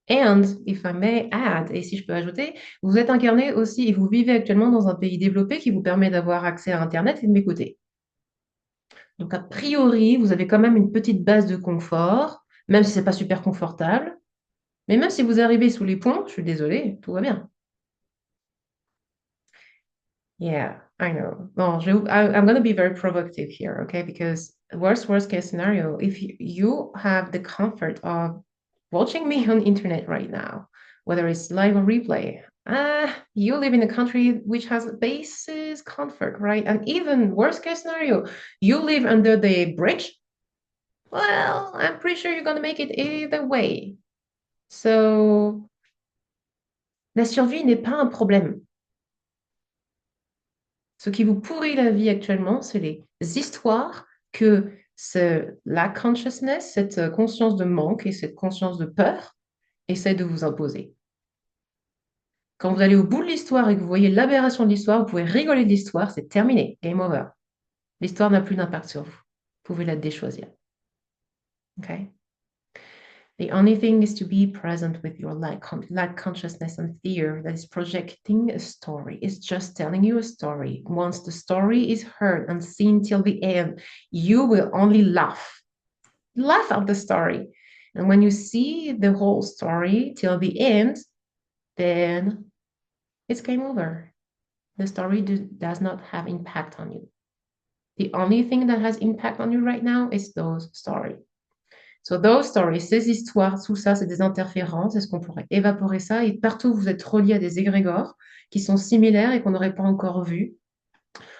And if I may add, et si je peux ajouter, vous êtes incarné aussi et vous vivez actuellement dans un pays développé qui vous permet d'avoir accès à Internet et de m'écouter. Donc, a priori, vous avez quand même une petite base de confort, même si c'est pas super confortable. Mais même si vous arrivez sous les ponts, je suis désolée, tout va bien. Yeah, I know. Bon, I'm going to be very provocative here, okay? Because worst case scenario, if you have the comfort of watching me on internet right now, whether it's live or replay, you live in a country which has basis comfort, right? And even worst case scenario, you live under the bridge. Well, I'm pretty sure you're going to make it either way. So, la survie n'est pas un problème. Ce qui vous pourrit la vie actuellement, c'est les histoires que la consciousness, cette conscience de manque et cette conscience de peur essaie de vous imposer. Quand vous allez au bout de l'histoire et que vous voyez l'aberration de l'histoire, vous pouvez rigoler de l'histoire, c'est terminé, game over. L'histoire n'a plus d'impact sur vous. Vous pouvez la déchoisir. Okay? The only thing is to be present with your lack consciousness and fear that is projecting a story. It's just telling you a story. Once the story is heard and seen till the end, you will only laugh. Laugh at the story. And when you see the whole story till the end, then it's game over. The story does not have impact on you. The only thing that has impact on you right now is those stories. So those stories, ces histoires, tout ça, c'est des interférences. Est-ce qu'on pourrait évaporer ça? Et partout, vous êtes reliés à des égrégores qui sont similaires et qu'on n'aurait pas encore vus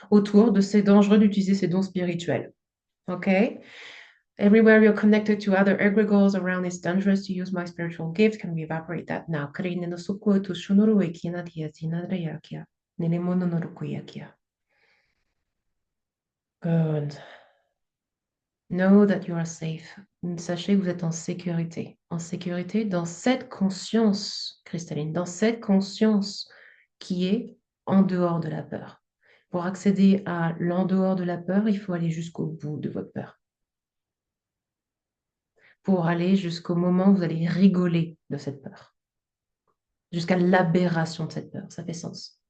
autour de c'est dangereux d'utiliser ces dons spirituels. OK? Everywhere you're connected to other egregores around, it's dangerous to use my spiritual gift. Can we evaporate that now? Karine no suku to shunuru e kina dia tina reakia. Nene mono no rukuyakia. Good. Know that you are safe. Sachez que vous êtes en sécurité. En sécurité dans cette conscience cristalline, dans cette conscience qui est en dehors de la peur. Pour accéder à l'en dehors de la peur, il faut aller jusqu'au bout de votre peur. Pour aller jusqu'au moment où vous allez rigoler de cette peur. Jusqu'à l'aberration de cette peur. Ça fait sens.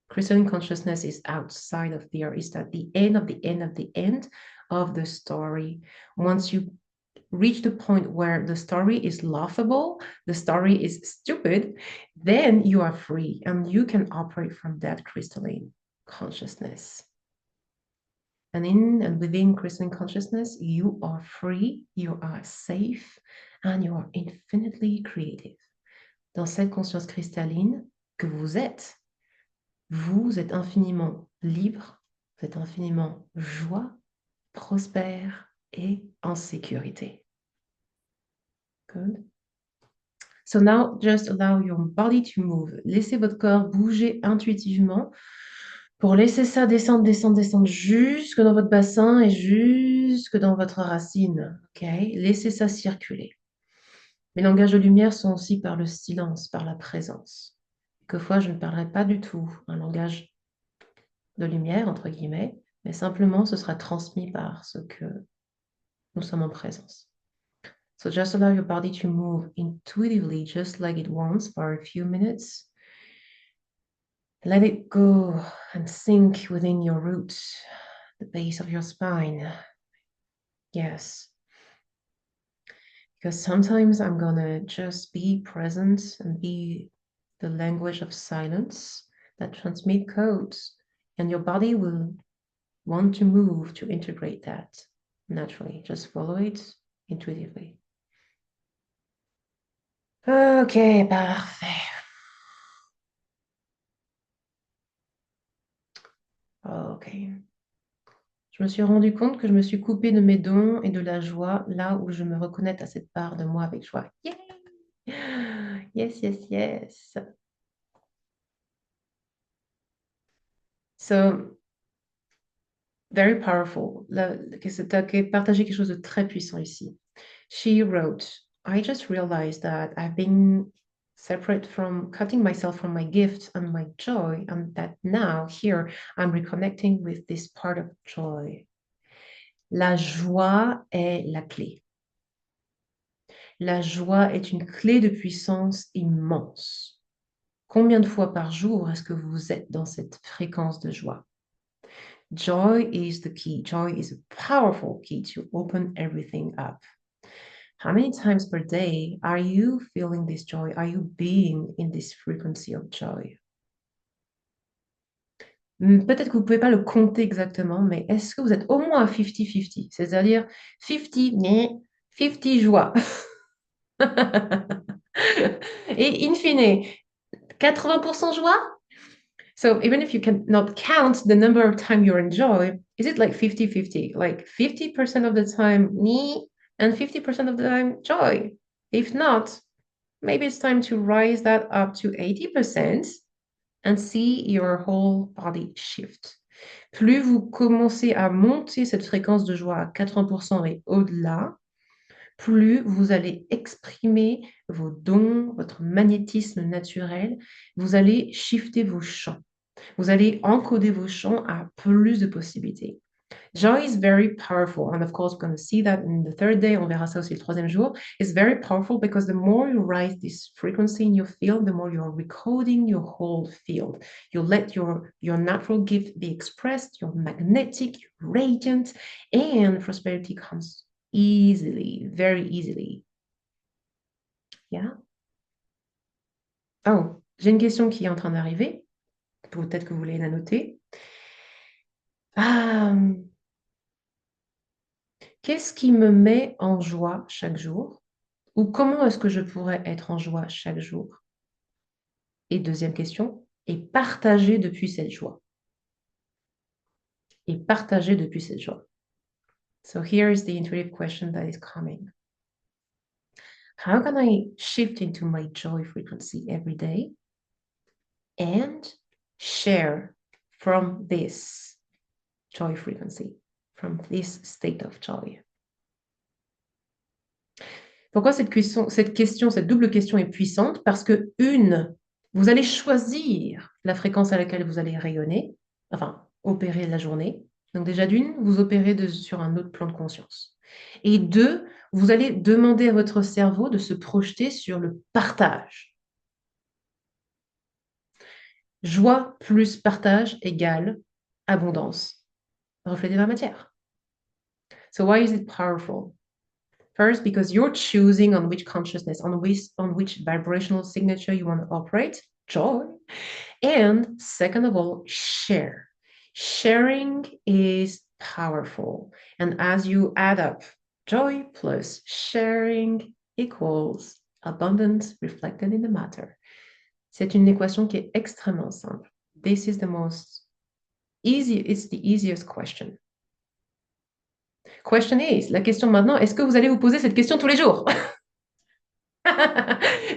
Crystalline consciousness is outside of fear. It's at the end of the end of the end of the story. Once you reach the point where the story is laughable, the story is stupid, then you are free and you can operate from that crystalline consciousness. And in and within crystalline consciousness, you are free, you are safe, and you are infinitely creative. Dans cette conscience cristalline que vous êtes infiniment libre, vous êtes infiniment joie, prospère et en sécurité. Good. So now just allow your body to move. Laissez votre corps bouger intuitivement pour laisser ça descendre, descendre, descendre jusque dans votre bassin et jusque dans votre racine. OK? Laissez ça circuler. Mes langages de lumière sont aussi par le silence, par la présence. Quelquefois, je ne parlerai pas du tout un langage de lumière, entre guillemets, mais simplement ce sera transmis par ce que nous sommes en présence. So just allow your body to move intuitively, just like it wants, for a few minutes. Let it go and sink within your roots, the base of your spine. Yes. Because sometimes I'm gonna just be present and be the language of silence that transmit codes, and your body will want to move to integrate that naturally. Just follow it intuitively. Ok, parfait. Ok. Je me suis rendu compte que je me suis coupée de mes dons et de la joie là où je me reconnais à cette part de moi avec joie. Yay! Yes, yes, yes. So, very powerful. Tu as partagé quelque chose de très puissant ici. She wrote, I just realized that I've been separate from cutting myself from my gift and my joy, and that now here I'm reconnecting with this part of joy. La joie est la clé. La joie est une clé de puissance immense. Combien de fois par jour est-ce que vous êtes dans cette fréquence de joie? Joy is the key. Joy is a powerful key to open everything up. How many times per day are you feeling this joy? Are you being in this frequency of joy? Peut-être que vous ne pouvez pas le compter exactement, mais est-ce que vous êtes au moins à 50-50? C'est-à-dire 50, mais 50 joie. Et in fine, 80% joie? So even if you cannot count the number of time you're in joy, is it like 50-50? Like 50% of the time me and 50% of the time joy? If not, maybe it's time to rise that up to 80% and see your whole body shift. Plus vous commencez à monter cette fréquence de joie à 80% et au-delà, plus vous allez exprimer vos dons, votre magnétisme naturel, vous allez shifter vos champs. Vous allez encoder vos champs à plus de possibilités. Joy is very powerful, and of course, we're going to see that in the third day. On verra ça aussi le troisième jour. It's very powerful because the more you rise this frequency in your field, the more you're recoding your whole field. You let your natural gift be expressed. You're magnetic, you're radiant, and prosperity comes easily, very easily. Yeah. Oh, j'ai une question qui est en train d'arriver. Peut-être que vous voulez la noter. qu'est-ce qui me met en joie chaque jour? Ou comment est-ce que je pourrais être en joie chaque jour? Et deuxième question, et partager depuis cette joie. Et partager depuis cette joie. So here is the intuitive question that is coming. How can I shift into my joy frequency every day and share from this joy frequency, from this state of joy? Pourquoi cette question, cette double question est puissante? Parce que vous allez choisir la fréquence à laquelle vous allez rayonner, enfin, opérer la journée. Donc déjà d'une, vous opérez sur un autre plan de conscience. Et deux, vous allez demander à votre cerveau de se projeter sur le partage. Joie plus partage égale abondance, refléter la matière. So why is it powerful? First, because you're choosing on which consciousness, on which vibrational signature you want to operate, joy. And second of all, share. Sharing is powerful. And as you add up, joy plus sharing equals abundance reflected in the matter. C'est une équation qui est extrêmement simple. This is the it's the easiest question. Question is, la question maintenant, est-ce que vous allez vous poser cette question tous les jours?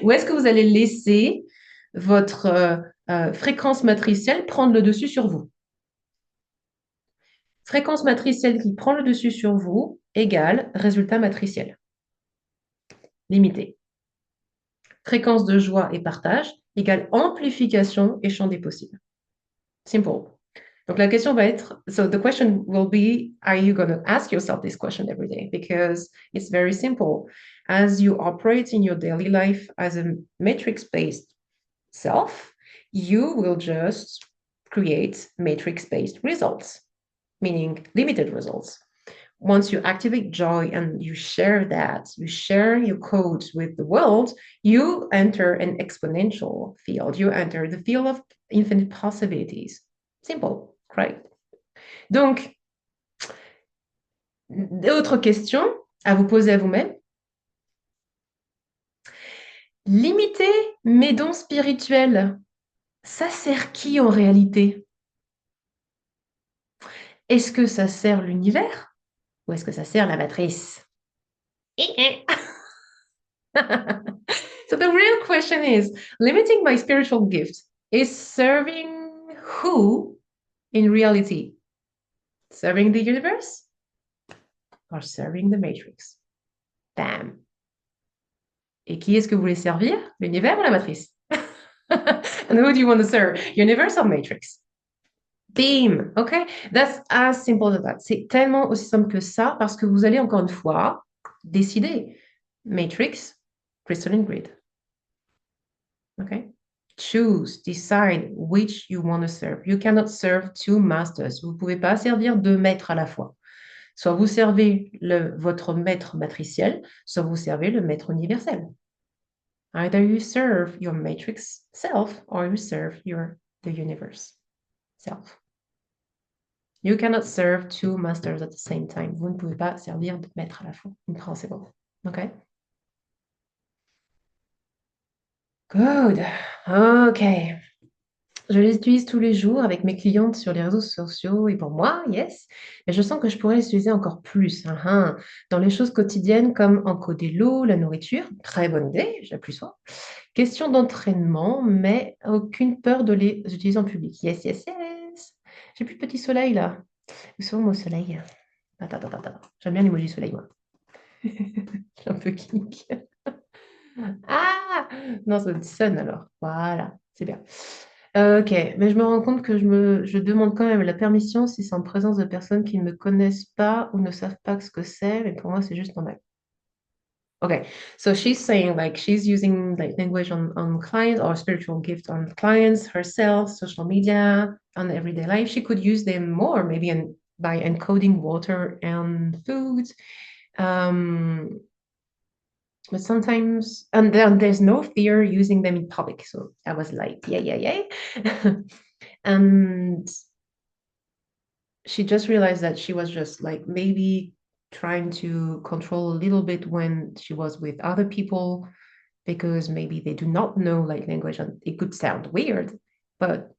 Ou est-ce que vous allez laisser votre fréquence matricielle prendre le dessus sur vous? Fréquence matricielle qui prend le dessus sur vous égale résultat matriciel. Limité. Fréquence de joie et partage égale amplification et champ des possibles. Simple. Donc la question va être, so the question will be, are you going to ask yourself this question every day? Because it's very simple. As you operate in your daily life as a matrix-based self, you will just create matrix-based results, meaning limited results. Once you activate joy and you share that, you share your codes with the world, you enter an exponential field. You enter the field of infinite possibilities. Simple, right? Donc, d'autres questions à vous poser à vous-même. Limiter mes dons spirituels, ça sert qui en réalité? Est-ce que ça sert l'univers ou est-ce que ça sert la matrice? So the real question is, limiting my spiritual gift is serving who in reality? Serving the universe or serving the matrix? Bam. Et qui est-ce que vous voulez servir? L'univers ou la matrice? And who do you want to serve? Universe or matrix? Bim, okay? That's as simple as that. C'est tellement aussi simple que ça parce que vous allez encore une fois décider. Matrix, crystalline grid. Okay? Choose, decide which you want to serve. You cannot serve two masters. Vous ne pouvez pas servir deux maîtres à la fois. Soit vous servez votre maître matriciel, soit vous servez le maître universel. Either you serve your matrix self or you serve the universe self. You cannot serve two masters at the same time. Vous ne pouvez pas servir deux maîtres à la fois. Impossible. Okay? Good. Okay. Je les utilise tous les jours avec mes clientes sur les réseaux sociaux et pour moi, yes. Mais je sens que je pourrais les utiliser encore plus dans les choses quotidiennes comme encoder l'eau, la nourriture. Très bonne idée, j'ai plus soin. Question d'entraînement, mais aucune peur de les utiliser en public. Yes, yes, yes. J'ai plus de petit soleil là. Où sont mon soleil? Attends. J'aime bien l'emoji soleil, moi. Je suis un peu kink. Ah! Non, c'est le sun alors. Voilà, c'est bien. Ok, mais je me rends compte que je demande quand même la permission si c'est en présence de personnes qui ne me connaissent pas ou ne savent pas ce que c'est, mais pour moi, c'est juste normal. Okay, so she's saying like she's using like language on clients or spiritual gifts on clients, herself, social media, on everyday life. She could use them more, maybe by encoding water and food. But sometimes, and then there's no fear using them in public. So I was like, yeah. And she just realized that she was just like maybe trying to control a little bit when she was with other people because maybe they do not know light language and it could sound weird. But,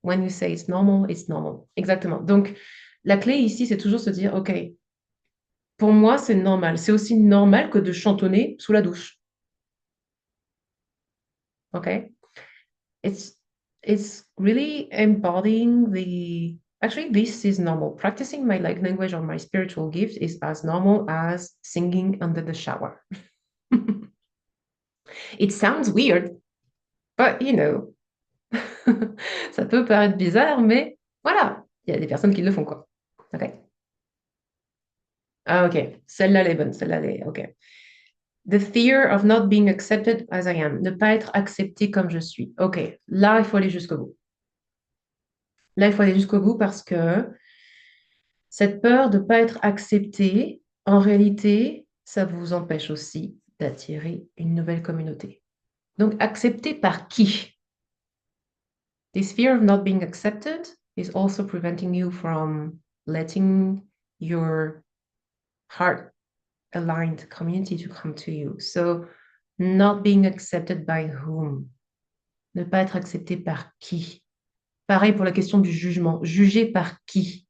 when you say it's normal, it's normal. Exactement. Donc, la clé ici, c'est toujours se dire, OK, pour moi, c'est normal. C'est aussi normal que de chantonner sous la douche. OK? It's it's really embodying the actually this is normal. Practicing my like language or my spiritual gift is as normal as singing under the shower. It sounds weird, but ça peut paraître bizarre, mais voilà, il y a des personnes qui le font quoi. OK. Ah, OK. Celle-là, elle est bonne. Celle-là, elle est OK. The fear of not being accepted as I am. Ne pas être accepté comme je suis. OK. Là, il faut aller jusqu'au bout. Là, il faut aller jusqu'au bout parce que cette peur de ne pas être accepté, en réalité, ça vous empêche aussi d'attirer une nouvelle communauté. Donc, accepté par qui? This fear of not being accepted is also preventing you from letting your heart-aligned community to come to you. So, not being accepted by whom? Ne pas être accepté par qui? Pareil pour la question du jugement. Jugé par qui?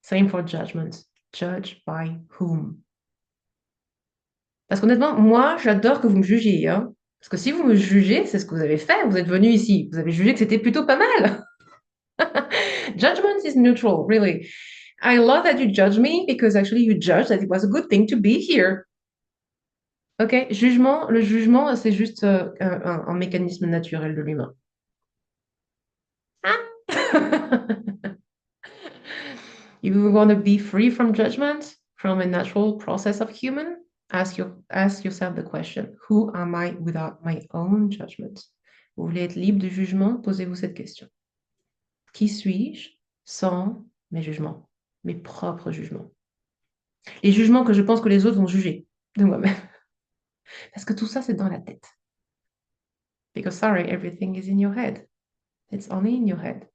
Same for judgment. Judge by whom? Parce qu'honnêtement, moi, j'adore que vous me jugiez, hein. Parce que si vous me jugez, c'est ce que vous avez fait. Vous êtes venu ici. Vous avez jugé que c'était plutôt pas mal. Judgment is neutral, really. I love that you judge me because actually you judge that it was a good thing to be here. OK? Jugement, le jugement, c'est juste un mécanisme naturel de l'humain. You want to be free from judgment, from a natural process of human? Ask yourself the question, who am I without my own judgment? Vous voulez être libre du jugement? Posez-vous cette question. Qui suis-je sans mes jugements, mes propres jugements? Les jugements que je pense que les autres vont juger de moi-même. Parce que tout ça, c'est dans la tête. Because sorry, everything is in your head. It's only in your head.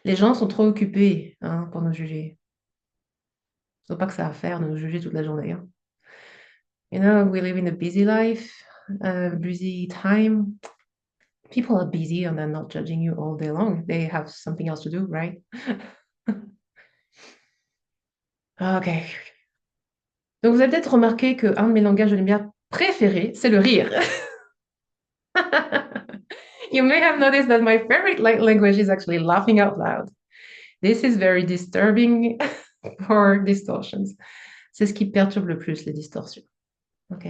Les gens sont trop occupés pour nous juger. Ils n'ont pas que ça à faire de nous juger toute la journée. Hein. We live in a busy life, a busy time. People are busy and they're not judging you all day long. They have something else to do, right? OK. Donc, vous avez peut-être remarqué qu'un de mes langages de lumière préférés, c'est le rire. You may have noticed that my favorite language is actually laughing out loud. This is very disturbing for distortions. C'est ce qui perturbe le plus les distorsions. OK?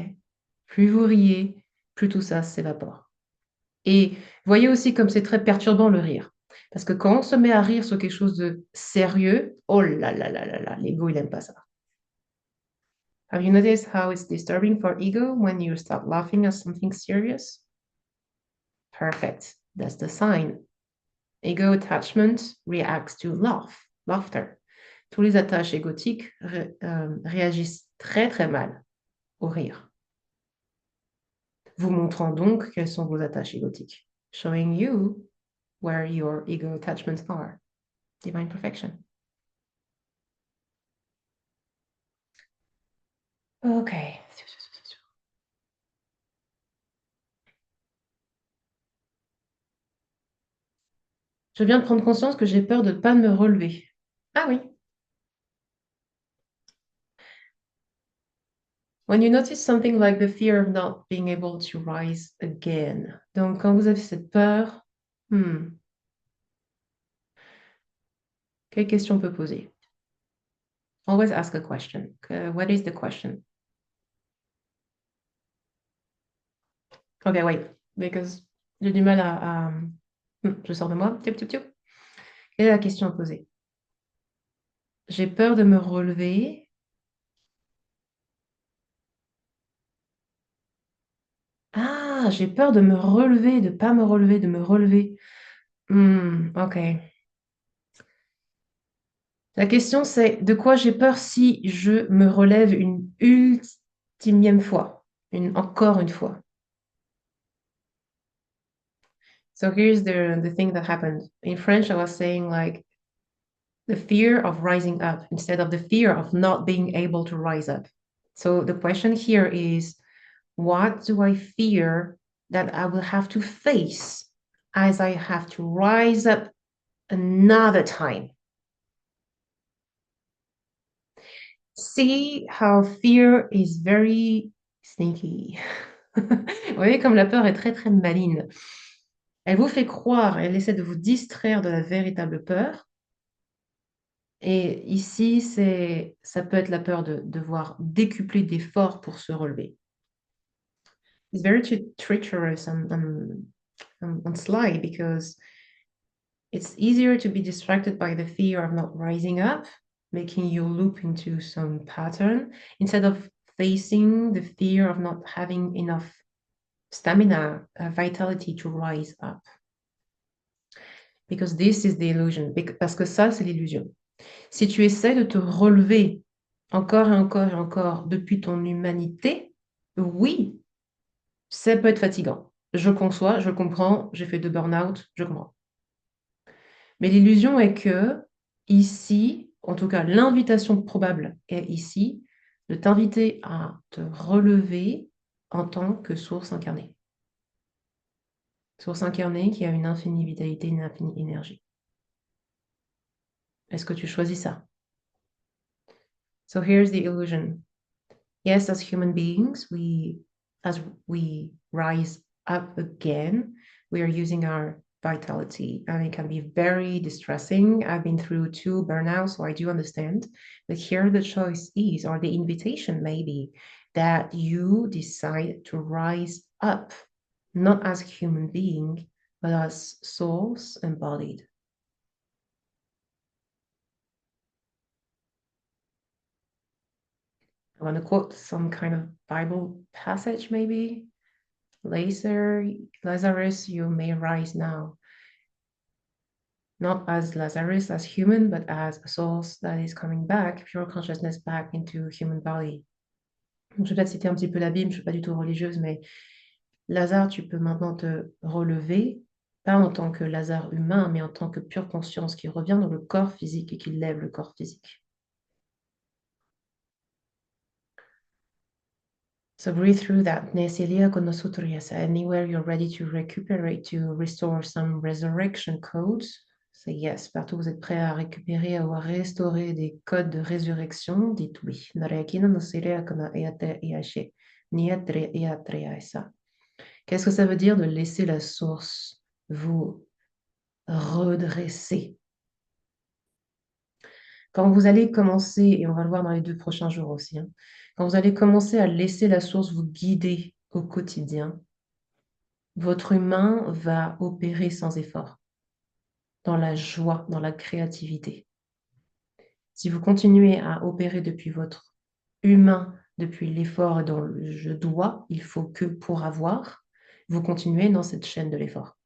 Plus vous riez, plus tout ça s'évapore. Et voyez aussi comme c'est très perturbant le rire. Parce que quand on se met à rire sur quelque chose de sérieux, oh là là là là là, l'ego, il n'aime pas ça. Have you noticed how it's disturbing for ego when you start laughing at something serious? Perfect. That's the sign. Ego attachment reacts to laughter. Tous les attaches égotiques réagissent très très mal au rire. Vous montrant donc quelles sont vos attaches égotiques. Showing you where your ego attachments are. Divine perfection. OK. Je viens de prendre conscience que j'ai peur de ne pas me relever. Ah oui. When you notice something like the fear of not being able to rise again. Donc, quand vous avez cette peur, quelle question on peut poser? Always ask a question. What is the question? Okay, wait, because j'ai du mal je sors de moi. Quelle est la question à poser? J'ai peur de me relever. Ah, j'ai peur de me relever, de ne pas me relever, de me relever. OK. La question, c'est de quoi j'ai peur si je me relève une ultimième fois, encore une fois. So here's the thing that happened. In French, I was saying like, The fear of rising up instead of the fear of not being able to rise up. So the question here is, what do I fear that I will have to face as I have to rise up another time? See how fear is very sneaky. Vous voyez comme la peur est très très maligne. Elle vous fait croire, elle essaie de vous distraire de la véritable peur. Et ici, ça peut être la peur de devoir décupler d'efforts pour se relever. It's very treacherous and sly because it's easier to be distracted by the fear of not rising up, making you loop into some pattern, instead of facing the fear of not having enough stamina, vitality to rise up. Because this is the illusion. Parce que ça, c'est l'illusion. Si tu essaies de te relever encore et encore et encore depuis ton humanité, oui, ça peut être fatigant. Je conçois, je comprends, j'ai fait 2 burn-out, je comprends. Mais l'illusion est que ici, en tout cas, l'invitation probable est ici de t'inviter à te relever en tant que source incarnée. Source incarnée qui a une infinie vitalité, une infinie énergie. Est-ce que tu choisis ça? So here's the illusion. Yes, as human beings, as we rise up again, we are using our vitality, and it can be very distressing. I've been through 2 burnouts, so I do understand. But here the choice is, or the invitation maybe, that you decide to rise up, not as human being, but as souls embodied. I want to quote some kind of Bible passage, maybe. Lazarus, you may rise now. Not as Lazarus, as human, but as a soul that is coming back, pure consciousness back into human body. Donc, je vais peut-être citer un petit peu la Bible, je ne suis pas du tout religieuse, mais Lazare, tu peux maintenant te relever, pas en tant que Lazare humain, mais en tant que pure conscience qui revient dans le corps physique et qui lève le corps physique. So breathe through that. Anywhere you're ready to recuperate, to restore some resurrection codes, say yes. Partout où vous êtes prêt à récupérer, à restaurer des codes de résurrection, dites oui. Qu'est-ce que ça veut dire de laisser la source vous redresser? Quand vous allez commencer, et on va le voir dans les 2 prochains jours aussi, hein, quand vous allez commencer à laisser la source vous guider au quotidien, votre humain va opérer sans effort, dans la joie, dans la créativité. Si vous continuez à opérer depuis votre humain, depuis l'effort et dans le je dois, il faut que pour avoir, vous continuez dans cette chaîne de l'effort.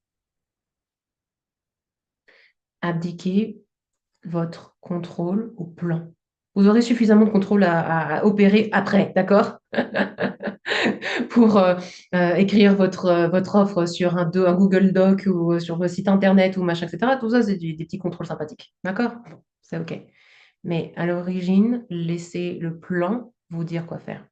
Abdiquez votre contrôle au plan. Vous aurez suffisamment de contrôle à opérer après, d'accord? Pour écrire votre offre sur un Google Doc ou sur votre site internet ou machin, etc. Tout ça, c'est des petits contrôles sympathiques, d'accord? Bon, c'est OK. Mais à l'origine, laissez le plan vous dire quoi faire.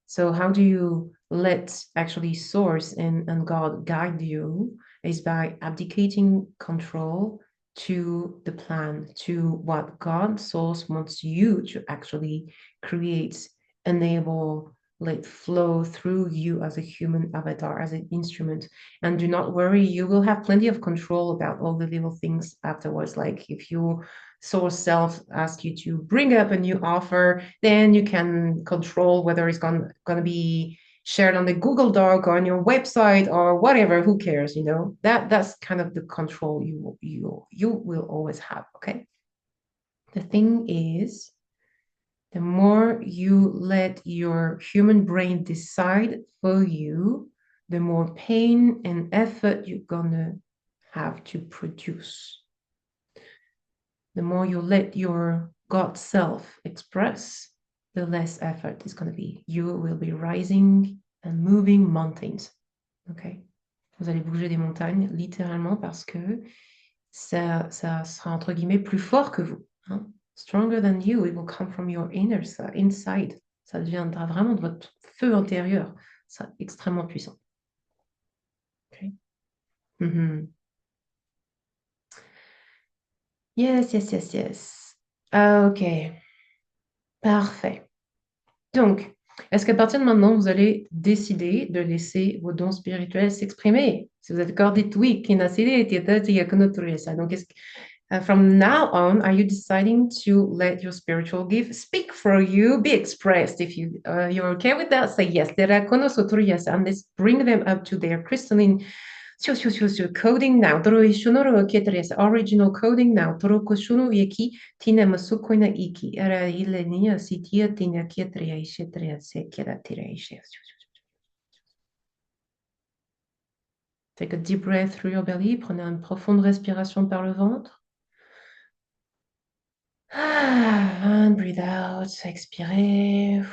So how do you let actually source and God guide you is by abdicating control to the plan, to what God source wants you to actually create, enable, let flow through you as a human avatar, as an instrument. And do not worry, you will have plenty of control about all the little things afterwards. Like if you source self ask you to bring up a new offer, then you can control whether it's going to be shared on the Google Doc or on your website or whatever. Who cares? You know, that's kind of the control you will always have. Okay. The thing is, the more you let your human brain decide for you, the more pain and effort you're gonna have to produce. The more you let your God self express, the less effort it's going to be. You will be rising and moving mountains. Okay? Vous allez bouger des montagnes, littéralement, parce que ça sera entre guillemets plus fort que vous, hein. Stronger than you, it will come from your inner side, inside. Ça deviendra vraiment de votre feu intérieur. Ça sera extrêmement puissant. Okay. Mhm. Yes, yes, yes, yes. Ok, parfait. Donc, est-ce qu'à partir de maintenant, vous allez décider de laisser vos dons spirituels s'exprimer? Si vous êtes d'accord, dites oui. Donc, from now on, are you deciding to let your spiritual gift speak for you, be expressed? If you're okay with that, say yes. And let's bring them up to their crystalline coding now. Original coding now. Yeki tina masukoina iki. Era ilenia sitia tina kietria ishetria sekera tira ishe. Take a deep breath through your belly. Prenez une profonde respiration par le ventre. And breathe out. Expirez.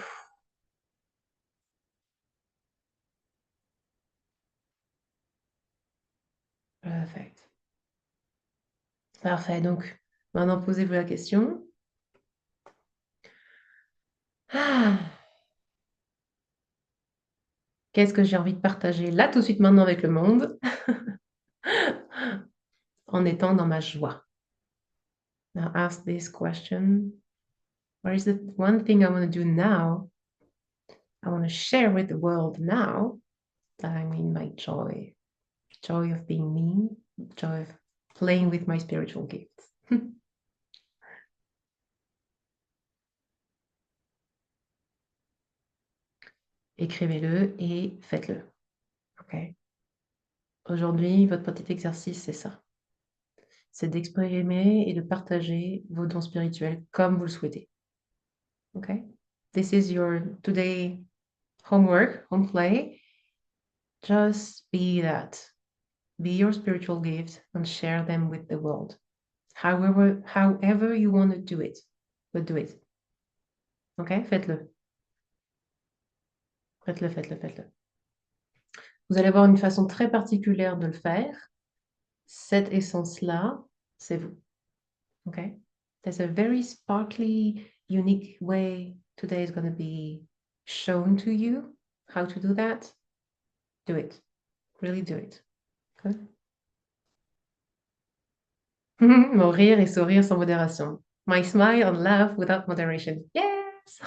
Perfect. Parfait. Donc, maintenant, posez-vous la question. Qu'est-ce que j'ai envie de partager là, tout de suite, maintenant, avec le monde, en étant dans ma joie? Now, ask this question. What is the one thing I want to do now? I want to share with the world now that I'm in my joy. Joy of being me, joy of playing with my spiritual gifts. Écrivez-le et faites-le. OK? Aujourd'hui, votre petit exercice, c'est ça. C'est d'exprimer et de partager vos dons spirituels comme vous le souhaitez. OK? This is your today homework, home play. Just be that. Be your spiritual gift and share them with the world. However you want to do it, but do it. OK? Faites-le. Faites-le, faites-le, faites-le. Vous allez avoir une façon très particulière de le faire. Cette essence-là, c'est vous. OK? There's a very sparkly, unique way today is going to be shown to you how to do that. Do it. Really do it. Okay? Mon rire et sourire sans modération. My smile and laugh without moderation. Yes!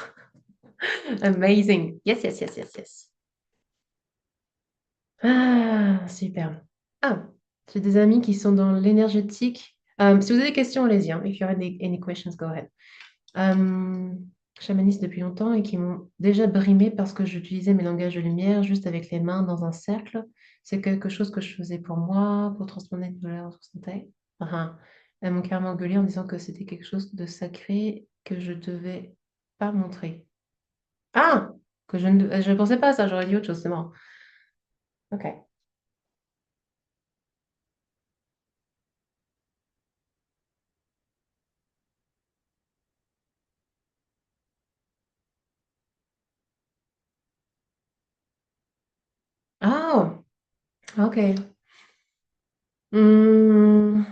Amazing. Yes, yes, yes, yes, yes. Ah, super. Ah, j'ai des amis qui sont dans l'énergétique. Si vous avez des questions, allez-y, hein. If you have any questions, go ahead. Chamanistes depuis longtemps et qui m'ont déjà brimé parce que j'utilisais mes langages de lumière juste avec les mains dans un cercle. C'est quelque chose que je faisais pour moi, pour transmettre de la santé. Enfin, elles m'ont carrément engueulé en disant que c'était quelque chose de sacré que je devais pas montrer. Ah! Que je ne pensais pas à ça, j'aurais dit autre chose, c'est marrant. Ok. Ah! Ok. Hmm,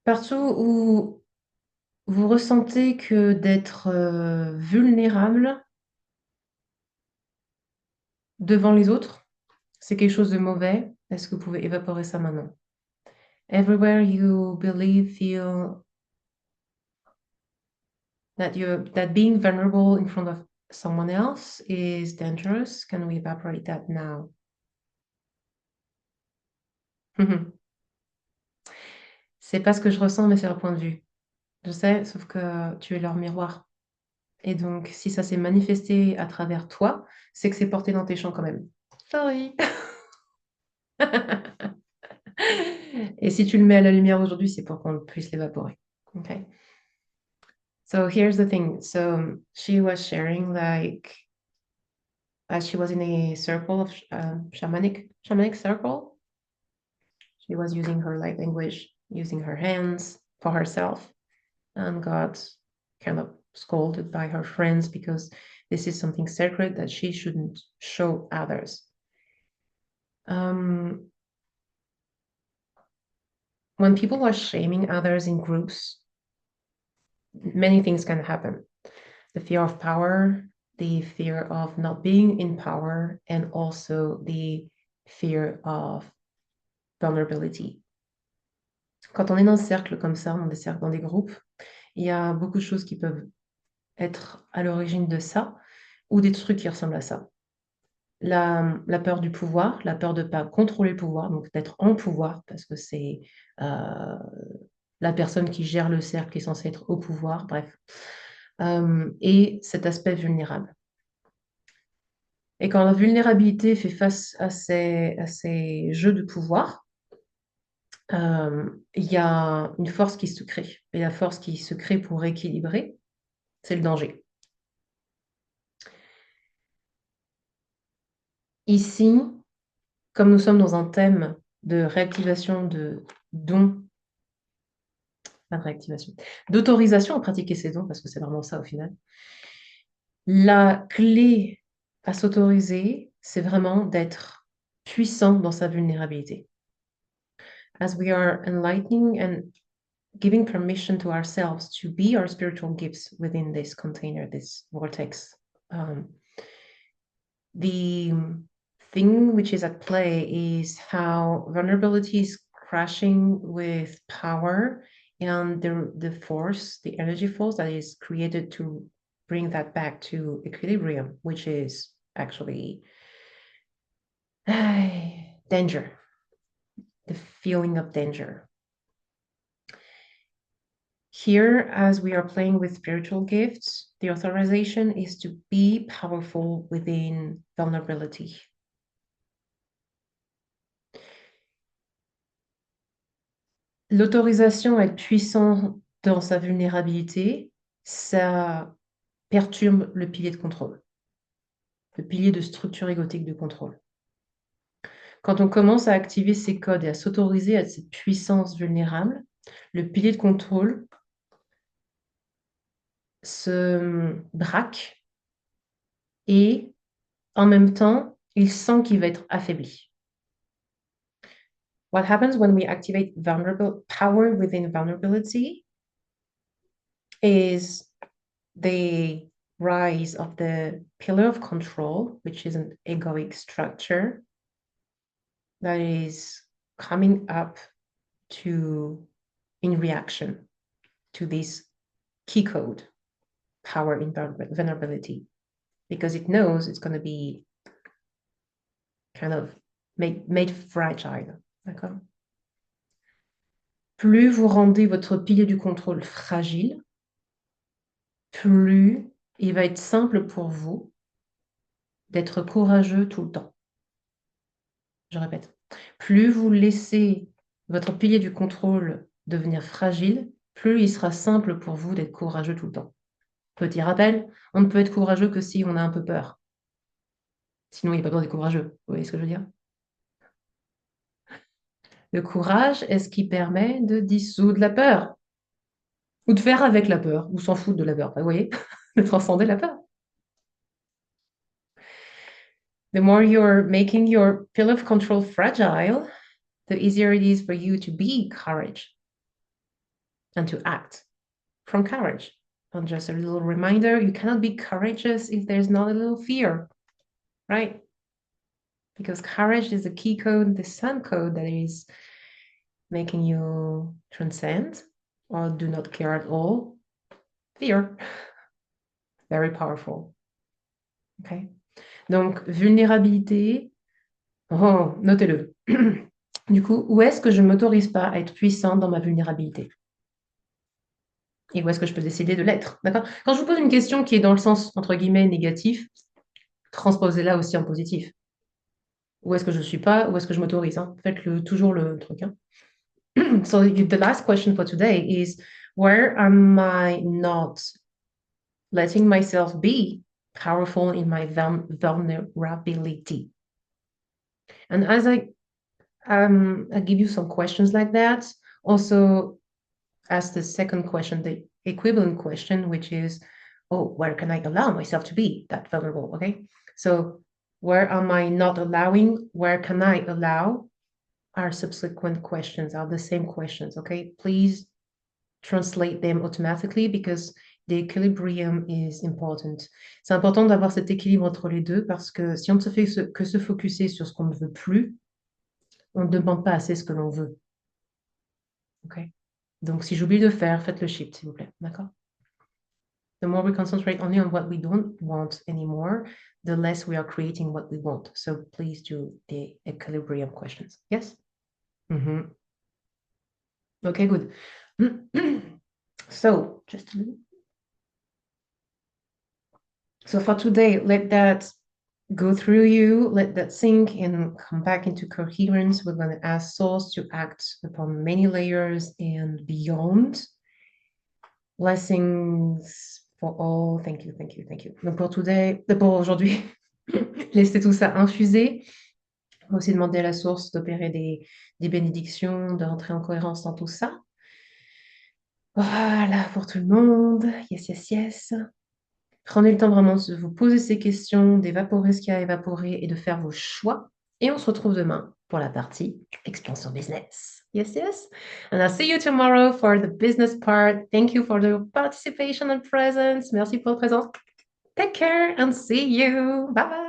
partout où vous ressentez que d'être vulnérable devant les autres, c'est quelque chose de mauvais, est-ce que vous pouvez évaporer ça maintenant? Everywhere you believe, feel that being vulnerable in front of someone else is dangerous, can we evaporate that now? C'est pas ce que je ressens, mais c'est leur point de vue. Je sais, sauf que tu es leur miroir. Et donc, si ça s'est manifesté à travers toi, c'est que c'est porté dans tes champs quand même. Sorry. Et si tu le mets à la lumière aujourd'hui, c'est pour qu'on puisse l'évaporer. Okay. So here's the thing. So she was sharing like as she was in a circle of shamanic circle. She was using her light language, using her hands for herself, and got kind of scolded by her friends because this is something sacred that she shouldn't show others. when people are shaming others in groups, many things can happen. The fear of power, the fear of not being in power, and also the fear of vulnerability. Quand on est dans un cercle comme ça, dans des cercles, dans des groupes, il y a beaucoup de choses qui peuvent être à l'origine de ça, ou des trucs qui ressemblent à ça. La peur du pouvoir, la peur de ne pas contrôler le pouvoir, donc d'être en pouvoir, parce que c'est la personne qui gère le cercle qui est censée être au pouvoir, bref. Et cet aspect vulnérable. Et quand la vulnérabilité fait face à ces jeux de pouvoir, il y a une force qui se crée. Et la force qui se crée pour équilibrer, c'est le danger. Ici, comme nous sommes dans un thème de réactivation de dons, pas de réactivation, d'autorisation à pratiquer ces dons, parce que c'est vraiment ça au final, la clé à s'autoriser, c'est vraiment d'être puissant dans sa vulnérabilité. As we are enlightening and giving permission to ourselves to be our spiritual gifts within this container, this vortex, the thing which is at play is how vulnerability is crashing with power and the force, the energy force that is created to bring that back to equilibrium, which is actually danger, the feeling of danger. Here, as we are playing with spiritual gifts, the authorization is to be powerful within vulnerability. L'autorisation à être puissant dans sa vulnérabilité, ça perturbe le pilier de contrôle, le pilier de structure égotique de contrôle. Quand on commence à activer ces codes et à s'autoriser à cette puissance vulnérable, le pilier de contrôle se braque et en même temps, il sent qu'il va être affaibli. What happens when we activate vulnerable power within vulnerability is the rise of the pillar of control, which is an egoic structure that is coming up in reaction to this key code, power in vulnerability, because it knows it's going to be kind of made fragile. D'accord? Plus vous rendez votre pilier du contrôle fragile, plus il va être simple pour vous d'être courageux tout le temps. Je répète, plus vous laissez votre pilier du contrôle devenir fragile, plus il sera simple pour vous d'être courageux tout le temps. Petit rappel, on ne peut être courageux que si on a un peu peur. Sinon, il n'y a pas besoin d'être courageux. Vous voyez ce que je veux dire? Le courage est ce qui permet de dissoudre la peur. Ou de faire avec la peur, ou s'en foutre de la peur. Vous voyez? De transcender la peur. The more you're making your pillar of control fragile, the easier it is for you to be courage and to act from courage. And just a little reminder, you cannot be courageous if there's not a little fear, right? Because courage is the key code, the sun code that is making you transcend or do not care at all. Fear. Very powerful. Okay. Donc, vulnérabilité. Oh, notez-le. Du coup, où est-ce que je ne m'autorise pas à être puissante dans ma vulnérabilité? Et où est-ce que je peux décider de l'être? D'accord? Quand je vous pose une question qui est dans le sens, entre guillemets, négatif, transposez-la aussi en positif. Où est-ce que je ne suis pas? Où est-ce que je m'autorise? Hein? Faites toujours le truc. Hein? So the last question for today is, where am I not letting myself be powerful in my vulnerability? And as I give you some questions like that, also ask the second question, the equivalent question, which is, oh, where can I allow myself to be that vulnerable? Okay, so where am I not allowing? Where can I allow? our subsequent questions are the same questions, okay? Please translate them automatically because the equilibrium is important. C'est important d'avoir cet équilibre entre les deux parce que si on ne se fait que se focuser sur ce qu'on ne veut plus, on ne demande pas assez ce que l'on veut. OK? Donc, si j'oublie de faire, faites le shift, s'il vous plaît. D'accord? The more we concentrate only on what we don't want anymore, the less we are creating what we want. So please do the equilibrium questions. Yes? Mm-hmm. Okay, good. So just a minute. So for today, let that go through you, let that sink and come back into coherence. We're going to ask souls to act upon many layers and beyond. Blessings for all. Thank you, thank you, thank you. Donc pour aujourd'hui, laissez tout ça infuser. On va aussi demander à la source d'opérer des bénédictions, de rentrer en cohérence dans tout ça. Voilà, pour tout le monde. Yes, yes, yes. Prenez le temps vraiment de vous poser ces questions, d'évaporer ce qui a évaporé et de faire vos choix. Et on se retrouve demain pour la partie expansion business. Yes, yes. And I'll see you tomorrow for the business part. Thank you for the participation and presence. Merci pour votre présence. Take care and see you. Bye bye.